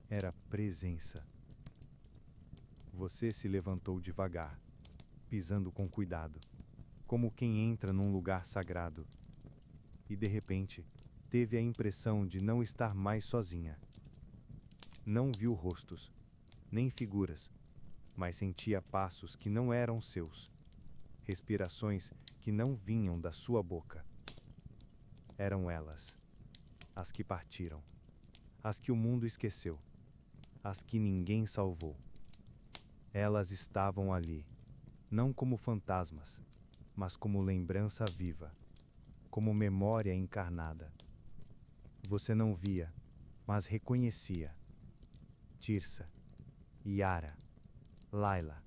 era presença. Você se levantou devagar, pisando com cuidado, como quem entra num lugar sagrado. E de repente, teve a impressão de não estar mais sozinha. Não viu rostos, nem figuras, mas sentia passos que não eram seus, respirações que não vinham da sua boca. Eram elas, as que partiram, as que o mundo esqueceu, as que ninguém salvou. Elas estavam ali, não como fantasmas, mas como lembrança viva, como memória encarnada. Você não via, mas reconhecia. Tirza, Yara, Laila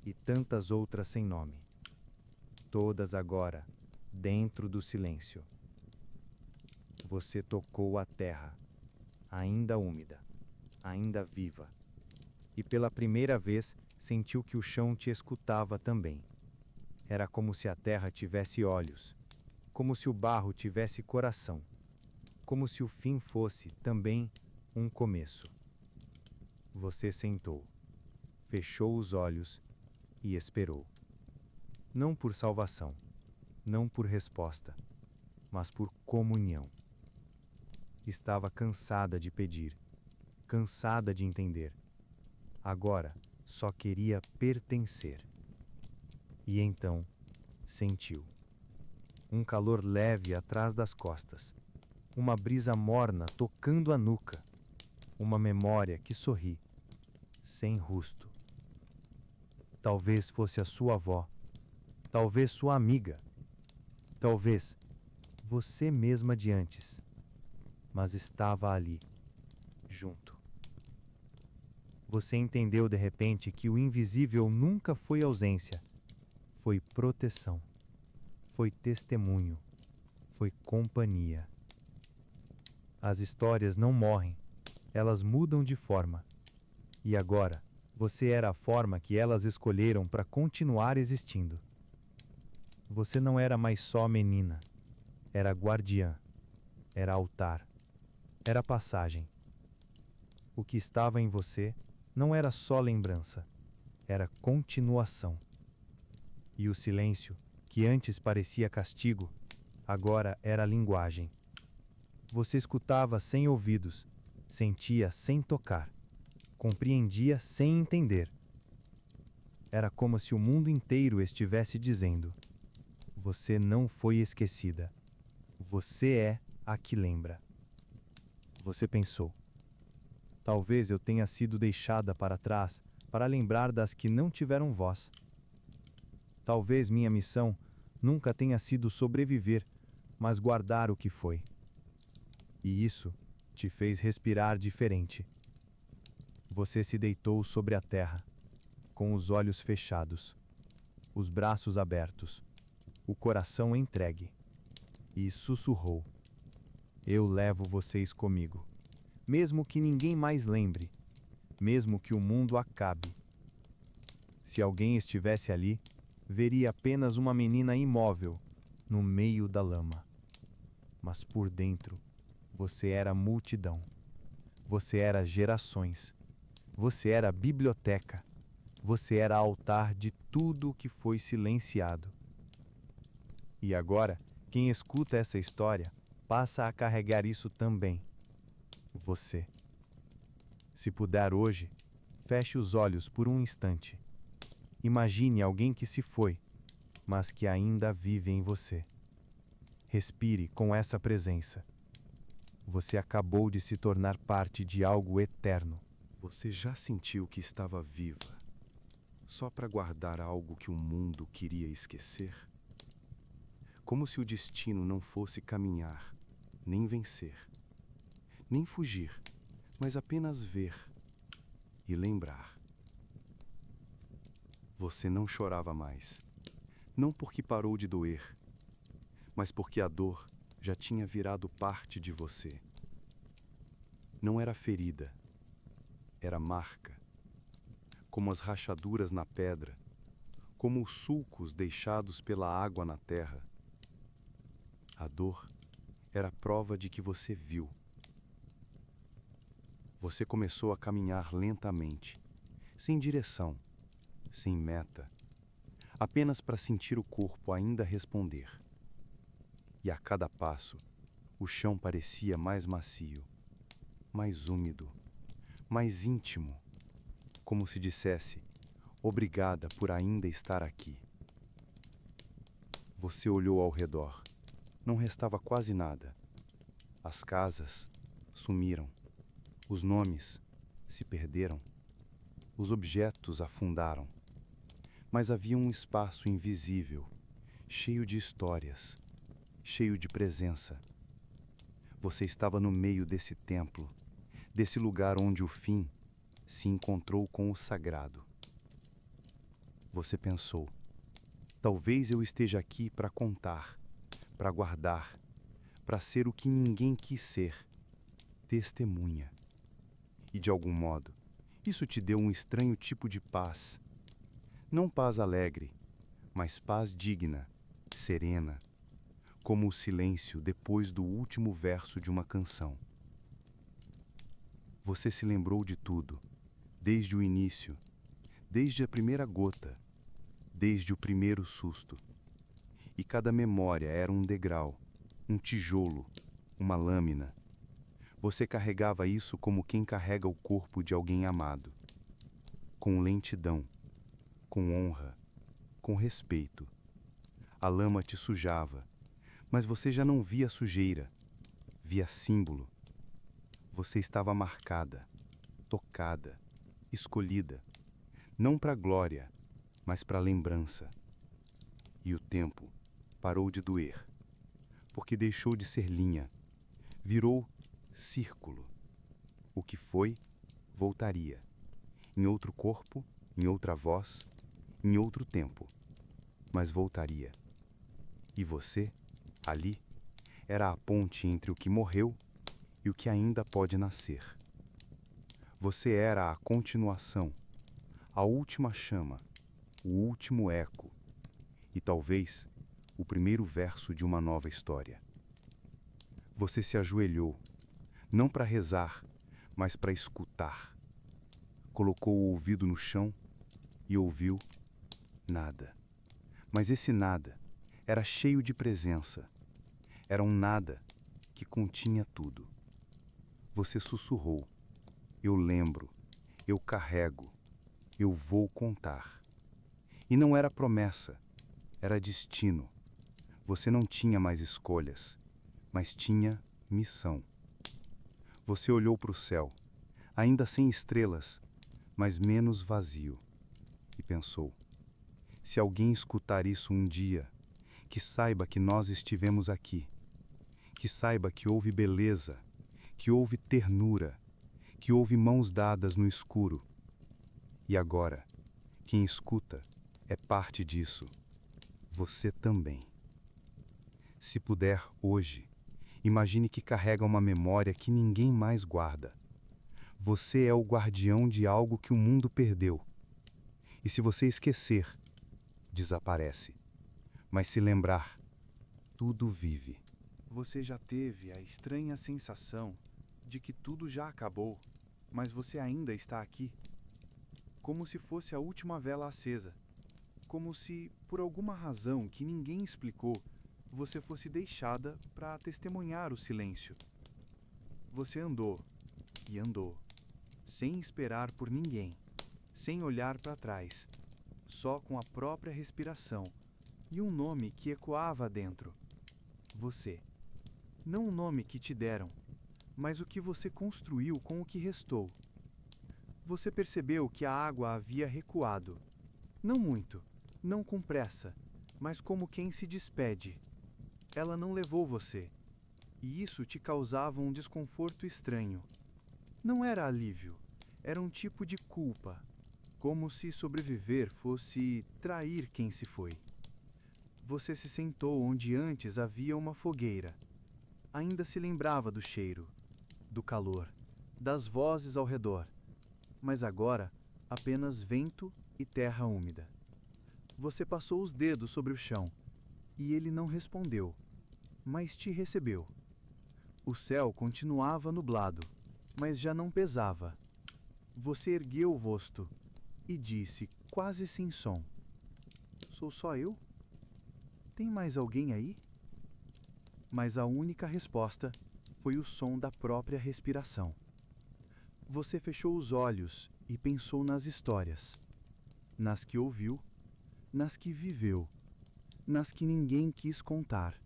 e tantas outras sem nome. Todas agora dentro do silêncio. Você tocou a terra, ainda úmida, ainda viva. E pela primeira vez sentiu que o chão te escutava também. Era como se a terra tivesse olhos, como se o barro tivesse coração, como se o fim fosse também um começo. Você sentou, fechou os olhos e esperou. Não por salvação, não por resposta, mas por comunhão. Estava cansada de pedir, cansada de entender. Agora só queria pertencer. E então sentiu um calor leve atrás das costas, uma brisa morna tocando a nuca, uma memória que sorri, sem rosto. Talvez fosse a sua avó, talvez sua amiga, talvez você mesma de antes, mas estava ali, junto. Você entendeu de repente que o invisível nunca foi ausência, foi proteção, foi testemunho, foi companhia. As histórias não morrem, elas mudam de forma. E agora, você era a forma que elas escolheram para continuar existindo. Você não era mais só menina, era guardiã, era altar, era passagem. O que estava em você não era só lembrança, era continuação. E o silêncio, que antes parecia castigo, agora era linguagem. Você escutava sem ouvidos, sentia sem tocar, compreendia sem entender. Era como se o mundo inteiro estivesse dizendo: você não foi esquecida. Você é a que lembra. Você pensou: talvez eu tenha sido deixada para trás para lembrar das que não tiveram voz. Talvez minha missão nunca tenha sido sobreviver, mas guardar o que foi. E isso te fez respirar diferente. Você se deitou sobre a terra, com os olhos fechados, os braços abertos, o coração entregue, e sussurrou: eu levo vocês comigo, mesmo que ninguém mais lembre, mesmo que o mundo acabe. Se alguém estivesse ali, veria apenas uma menina imóvel, no meio da lama. Mas por dentro, você era multidão. Você era gerações. Você era biblioteca. Você era altar de tudo o que foi silenciado. E agora, quem escuta essa história passa a carregar isso também. Você. Se puder hoje, feche os olhos por um instante. Imagine alguém que se foi, mas que ainda vive em você. Respire com essa presença. Você acabou de se tornar parte de algo eterno. Você já sentiu que estava viva, só para guardar algo que o mundo queria esquecer? Como se o destino não fosse caminhar, nem vencer, nem fugir, mas apenas ver e lembrar. Você não chorava mais, não porque parou de doer, mas porque a dor já tinha virado parte de você. Não era ferida, era marca, como as rachaduras na pedra, como os sulcos deixados pela água na terra. A dor era prova de que você viu. Você começou a caminhar lentamente, sem direção, sem meta, apenas para sentir o corpo ainda responder. E a cada passo, o chão parecia mais macio, mais úmido, mais íntimo, como se dissesse: obrigada por ainda estar aqui. Você olhou ao redor. Não restava quase nada. As casas sumiram. Os nomes se perderam. Os objetos afundaram. Mas havia um espaço invisível, cheio de histórias, cheio de presença. Você estava no meio desse templo, desse lugar onde o fim se encontrou com o sagrado. Você pensou: talvez eu esteja aqui para contar, para guardar, para ser o que ninguém quis ser, testemunha. E de algum modo, isso te deu um estranho tipo de paz. Não paz alegre, mas paz digna, serena, como o silêncio depois do último verso de uma canção. Você se lembrou de tudo, desde o início, desde a primeira gota, desde o primeiro susto. E cada memória era um degrau, um tijolo, uma lâmina. Você carregava isso como quem carrega o corpo de alguém amado. Com lentidão, com honra, com respeito. A lama te sujava, mas você já não via sujeira, via símbolo. Você estava marcada, tocada, escolhida, não para a glória, mas para a lembrança. E o tempo parou de doer, porque deixou de ser linha, virou círculo. O que foi, voltaria, em outro corpo, em outra voz, em outro tempo, mas voltaria. E você, ali, era a ponte entre o que morreu e o que ainda pode nascer. Você era a continuação, a última chama, o último eco e talvez o primeiro verso de uma nova história. Você se ajoelhou, não para rezar, mas para escutar. Colocou o ouvido no chão e ouviu nada. Mas esse nada era cheio de presença. Era um nada que continha tudo. Você sussurrou: eu lembro, eu carrego, eu vou contar. E não era promessa, era destino. Você não tinha mais escolhas, mas tinha missão. Você olhou para o céu, ainda sem estrelas, mas menos vazio, e pensou: se alguém escutar isso um dia, que saiba que nós estivemos aqui, que saiba que houve beleza, que houve ternura, que houve mãos dadas no escuro. E agora, quem escuta é parte disso, você também. Se puder, hoje, imagine que carrega uma memória que ninguém mais guarda. Você é o guardião de algo que o mundo perdeu. E se você esquecer, desaparece. Mas se lembrar, tudo vive. Você já teve a estranha sensação de que tudo já acabou, mas você ainda está aqui? Como se fosse a última vela acesa. Como se, por alguma razão que ninguém explicou, você fosse deixada para testemunhar o silêncio. Você andou e andou, sem esperar por ninguém, sem olhar para trás, só com a própria respiração e um nome que ecoava dentro. Você. Não o nome que te deram, mas o que você construiu com o que restou. Você percebeu que a água havia recuado. Não muito, não com pressa, mas como quem se despede. Ela não levou você, e isso te causava um desconforto estranho. Não era alívio, era um tipo de culpa, como se sobreviver fosse trair quem se foi. Você se sentou onde antes havia uma fogueira. Ainda se lembrava do cheiro, do calor, das vozes ao redor, mas agora apenas vento e terra úmida. Você passou os dedos sobre o chão, e ele não respondeu, mas te recebeu. O céu continuava nublado, mas já não pesava. Você ergueu o rosto e disse, quase sem som: sou só eu? Tem mais alguém aí? Mas a única resposta foi o som da própria respiração. Você fechou os olhos e pensou nas histórias, nas que ouviu, nas que viveu, nas que ninguém quis contar.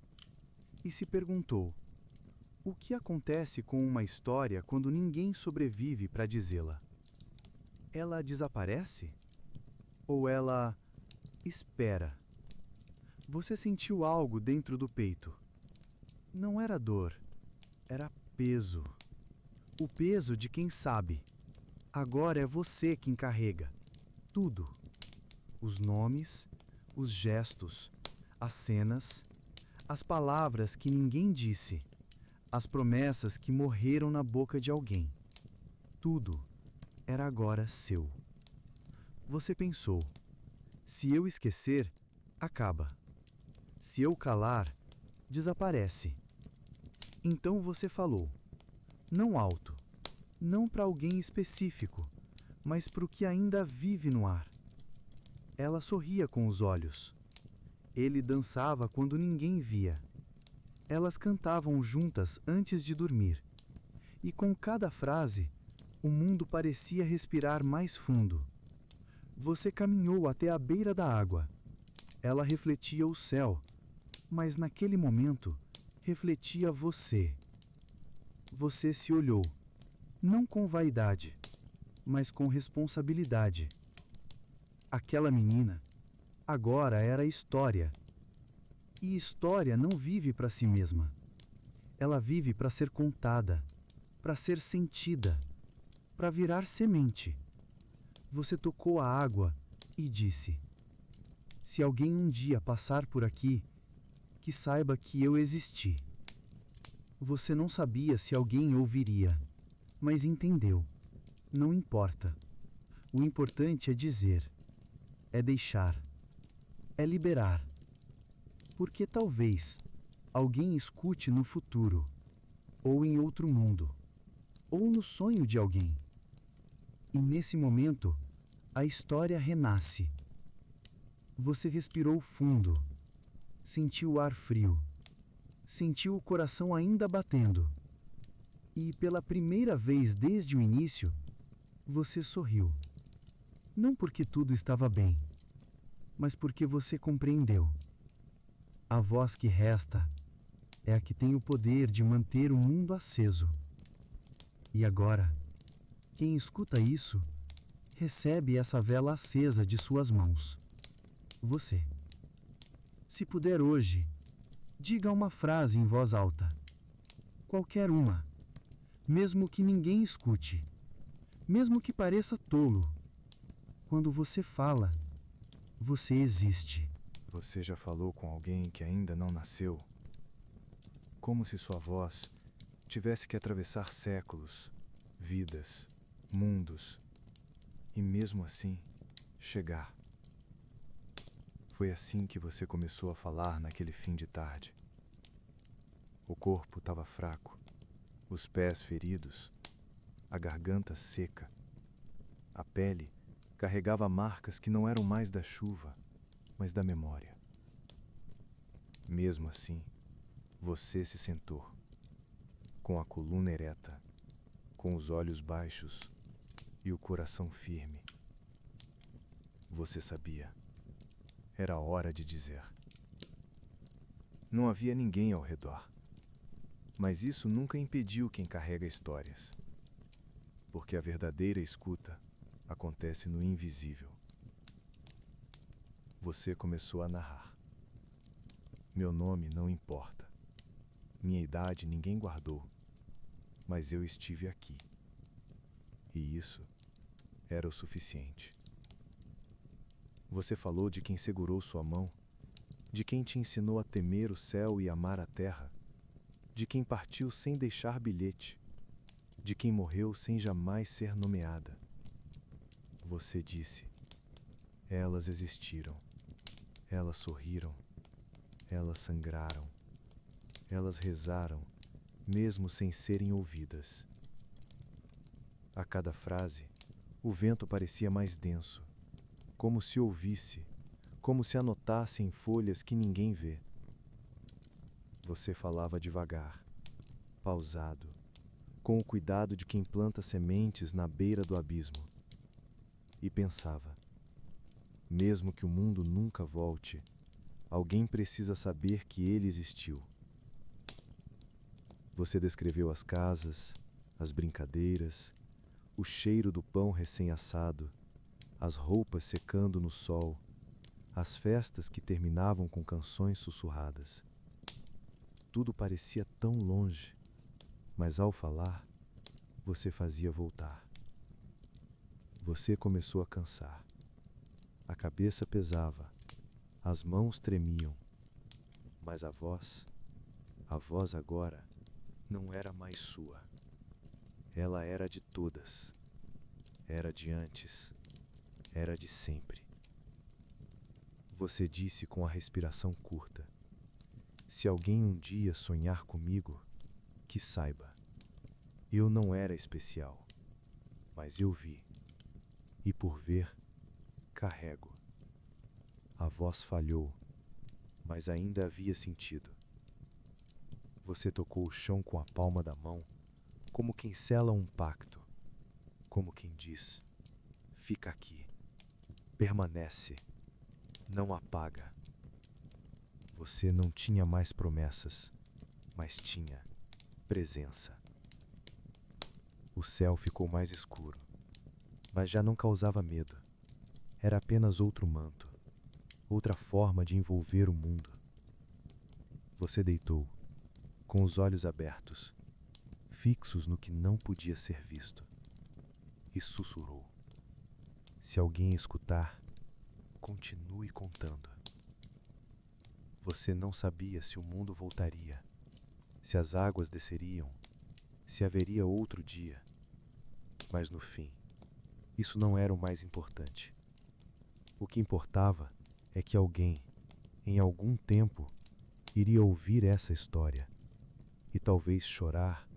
E se perguntou: o que acontece com uma história quando ninguém sobrevive para dizê-la? Ela desaparece? Ou ela espera? Você sentiu algo dentro do peito. Não era dor, era peso. O peso de quem sabe. Agora é você quem carrega tudo. Os nomes, os gestos, as cenas, as palavras que ninguém disse, as promessas que morreram na boca de alguém. Tudo era agora seu. Você pensou: se eu esquecer, acaba. Se eu calar, desaparece. Então você falou, não alto, não para alguém específico, mas para o que ainda vive no ar. Ela sorria com os olhos. Ele dançava quando ninguém via. Elas cantavam juntas antes de dormir. E com cada frase, o mundo parecia respirar mais fundo. Você caminhou até a beira da água. Ela refletia o céu, mas naquele momento, refletia você. Você se olhou, não com vaidade, mas com responsabilidade. Aquela menina, agora era história. E história não vive para si mesma. Ela vive para ser contada, para ser sentida, para virar semente. Você tocou a água e disse: se alguém um dia passar por aqui, que saiba que eu existi. Você não sabia se alguém ouviria, mas entendeu. Não importa. O importante é dizer, é deixar, é liberar. Porque talvez alguém escute no futuro, ou em outro mundo, ou no sonho de alguém. E nesse momento, a história renasce. Você respirou fundo, sentiu o ar frio, sentiu o coração ainda batendo. E pela primeira vez desde o início, você sorriu. Não porque tudo estava bem, mas porque você compreendeu. A voz que resta é a que tem o poder de manter o mundo aceso. E agora, quem escuta isso, recebe essa vela acesa de suas mãos. Você. Se puder hoje, diga uma frase em voz alta. Qualquer uma. Mesmo que ninguém escute. Mesmo que pareça tolo. Quando você fala, você existe. Você já falou com alguém que ainda não nasceu? Como se sua voz tivesse que atravessar séculos, vidas, mundos, e mesmo assim chegar. Foi assim que você começou a falar naquele fim de tarde. O corpo estava fraco, os pés feridos, a garganta seca. A pele carregava marcas que não eram mais da chuva, mas da memória. Mesmo assim, você se sentou, com a coluna ereta, com os olhos baixos e o coração firme. Você sabia. Era hora de dizer. Não havia ninguém ao redor, mas isso nunca impediu quem carrega histórias, porque a verdadeira escuta acontece no invisível. Você começou a narrar. Meu nome não importa. Minha idade ninguém guardou, mas eu estive aqui. E isso era o suficiente. Você falou de quem segurou sua mão, de quem te ensinou a temer o céu e amar a terra, de quem partiu sem deixar bilhete, de quem morreu sem jamais ser nomeada. Você disse: elas existiram, elas sorriram, elas sangraram, elas rezaram, mesmo sem serem ouvidas. A cada frase, o vento parecia mais denso, como se ouvisse, como se anotasse em folhas que ninguém vê. Você falava devagar, pausado, com o cuidado de quem planta sementes na beira do abismo. E pensava, mesmo que o mundo nunca volte, alguém precisa saber que ele existiu. Você descreveu as casas, as brincadeiras, o cheiro do pão recém-assado, as roupas secando no sol, as festas que terminavam com canções sussurradas. Tudo parecia tão longe, mas ao falar, você fazia voltar. Você começou a cansar. A cabeça pesava, as mãos tremiam. Mas a voz agora, não era mais sua. Ela era de todas. Era de antes. Era de sempre. Você disse com a respiração curta: se alguém um dia sonhar comigo, que saiba, eu não era especial, mas eu vi, e por ver, carrego. A voz falhou, mas ainda havia sentido. Você tocou o chão com a palma da mão, como quem sela um pacto, como quem diz: fica aqui, permanece, não apaga. Você não tinha mais promessas, mas tinha presença. O céu ficou mais escuro, mas já não causava medo. Era apenas outro manto, outra forma de envolver o mundo. Você deitou, com os olhos abertos, fixos no que não podia ser visto, e sussurrou: se alguém escutar, continue contando. Você não sabia se o mundo voltaria, se as águas desceriam, se haveria outro dia. Mas no fim, isso não era o mais importante. O que importava é que alguém, em algum tempo, iria ouvir essa história e talvez chorar,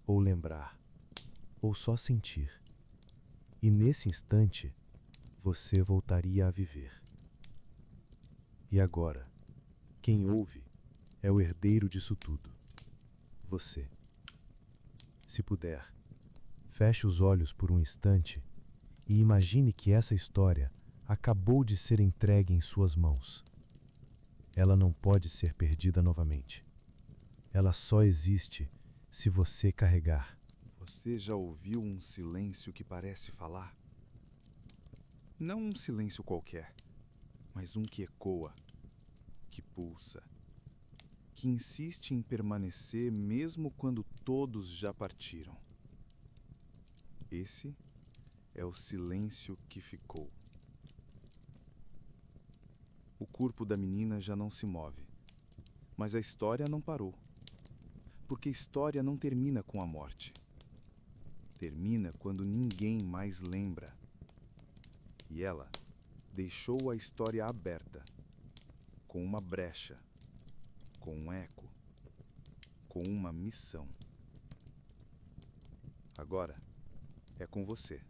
ou lembrar, ou só sentir. E nesse instante, você voltaria a viver. E agora, quem ouve é o herdeiro disso tudo. Você. Se puder, feche os olhos por um instante e imagine que essa história acabou de ser entregue em suas mãos. Ela não pode ser perdida novamente. Ela só existe se você carregar. Você já ouviu um silêncio que parece falar? Não um silêncio qualquer, mas um que ecoa, que pulsa, que insiste em permanecer mesmo quando todos já partiram. Esse é o silêncio que ficou. O corpo da menina já não se move, mas a história não parou. Porque história não termina com a morte. Termina quando ninguém mais lembra. E ela deixou a história aberta, com uma brecha, com um eco, com uma missão. Agora é com você.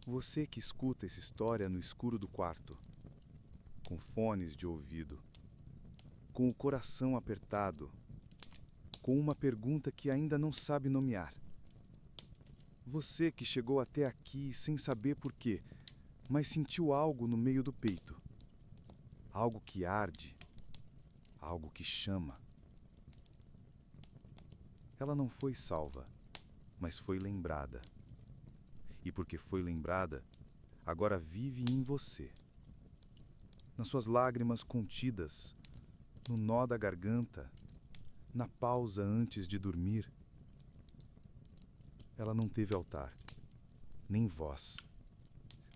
Você que escuta essa história no escuro do quarto, com fones de ouvido, com o coração apertado, com uma pergunta que ainda não sabe nomear. Você que chegou até aqui sem saber por quê, mas sentiu algo no meio do peito. Algo que arde, algo que chama. Ela não foi salva, mas foi lembrada. E porque foi lembrada, agora vive em você. Nas suas lágrimas contidas, no nó da garganta, na pausa antes de dormir. Ela não teve altar, nem voz,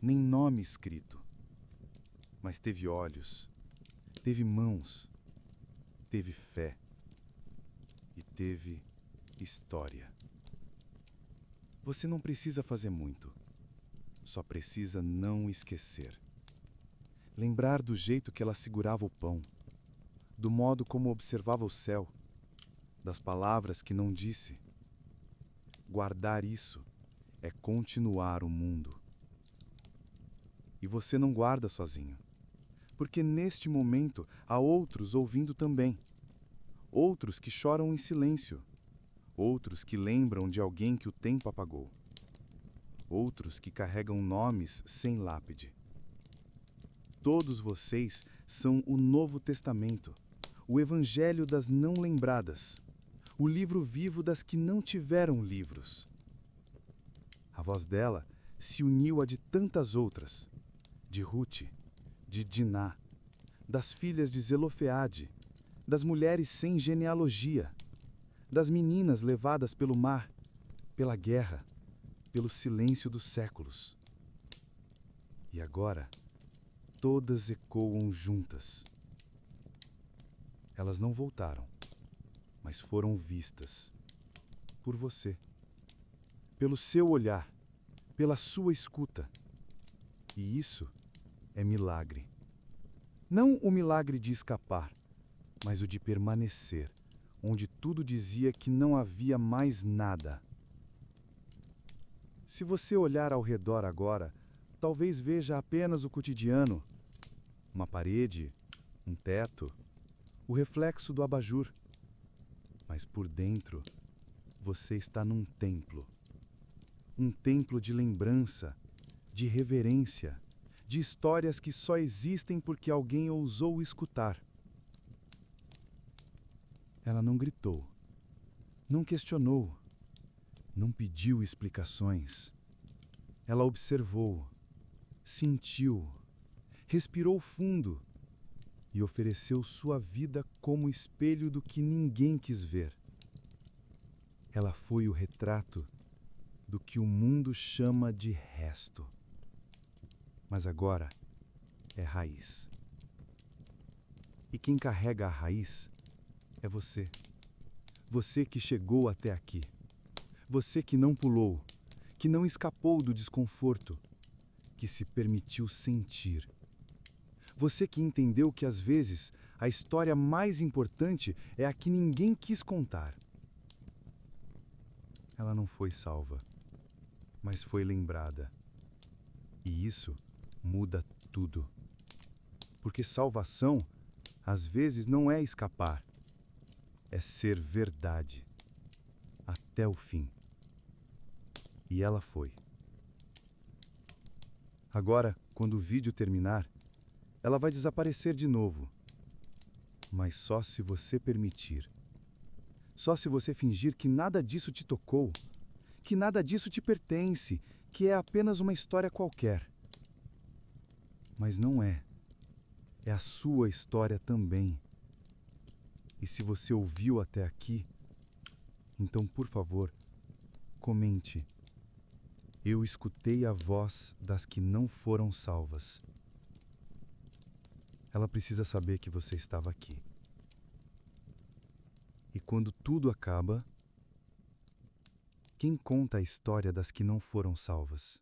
nem nome escrito, mas teve olhos, teve mãos, teve fé e teve história. Você não precisa fazer muito, só precisa não esquecer. Lembrar do jeito que ela segurava o pão, do modo como observava o céu, das palavras que não disse. Guardar isso é continuar o mundo. E você não guarda sozinho, porque neste momento há outros ouvindo também. Outros que choram em silêncio, outros que lembram de alguém que o tempo apagou, outros que carregam nomes sem lápide. Todos vocês são o Novo Testamento, o Evangelho das não lembradas, o livro vivo das que não tiveram livros. A voz dela se uniu à de tantas outras, de Ruth, de Diná, das filhas de Zelofeade, das mulheres sem genealogia, das meninas levadas pelo mar, pela guerra, pelo silêncio dos séculos. E agora, todas ecoam juntas. Elas não voltaram, mas foram vistas por você, pelo seu olhar, pela sua escuta. E isso é milagre. Não o milagre de escapar, mas o de permanecer, onde tudo dizia que não havia mais nada. Se você olhar ao redor agora, talvez veja apenas o cotidiano, uma parede, um teto, o reflexo do abajur. Mas por dentro, você está num templo. Um templo de lembrança, de reverência, de histórias que só existem porque alguém ousou escutar. Ela não gritou, não questionou, não pediu explicações. Ela observou, sentiu, respirou fundo e ofereceu sua vida como espelho do que ninguém quis ver. Ela foi o retrato do que o mundo chama de resto. Mas agora é raiz. E quem carrega a raiz é você. Você que chegou até aqui. Você que não pulou, que não escapou do desconforto, que se permitiu sentir. Você que entendeu que às vezes a história mais importante é a que ninguém quis contar. Ela não foi salva, mas foi lembrada. E isso muda tudo. Porque salvação, às vezes, não é escapar, é ser verdade, até o fim. E ela foi. Agora, quando o vídeo terminar, ela vai desaparecer de novo. Mas só se você permitir. Só se você fingir que nada disso te tocou, que nada disso te pertence, que é apenas uma história qualquer. Mas não é. É a sua história também. E se você ouviu até aqui, então, por favor, comente. Eu escutei a voz das que não foram salvas. Ela precisa saber que você estava aqui. E quando tudo acaba, quem conta a história das que não foram salvas?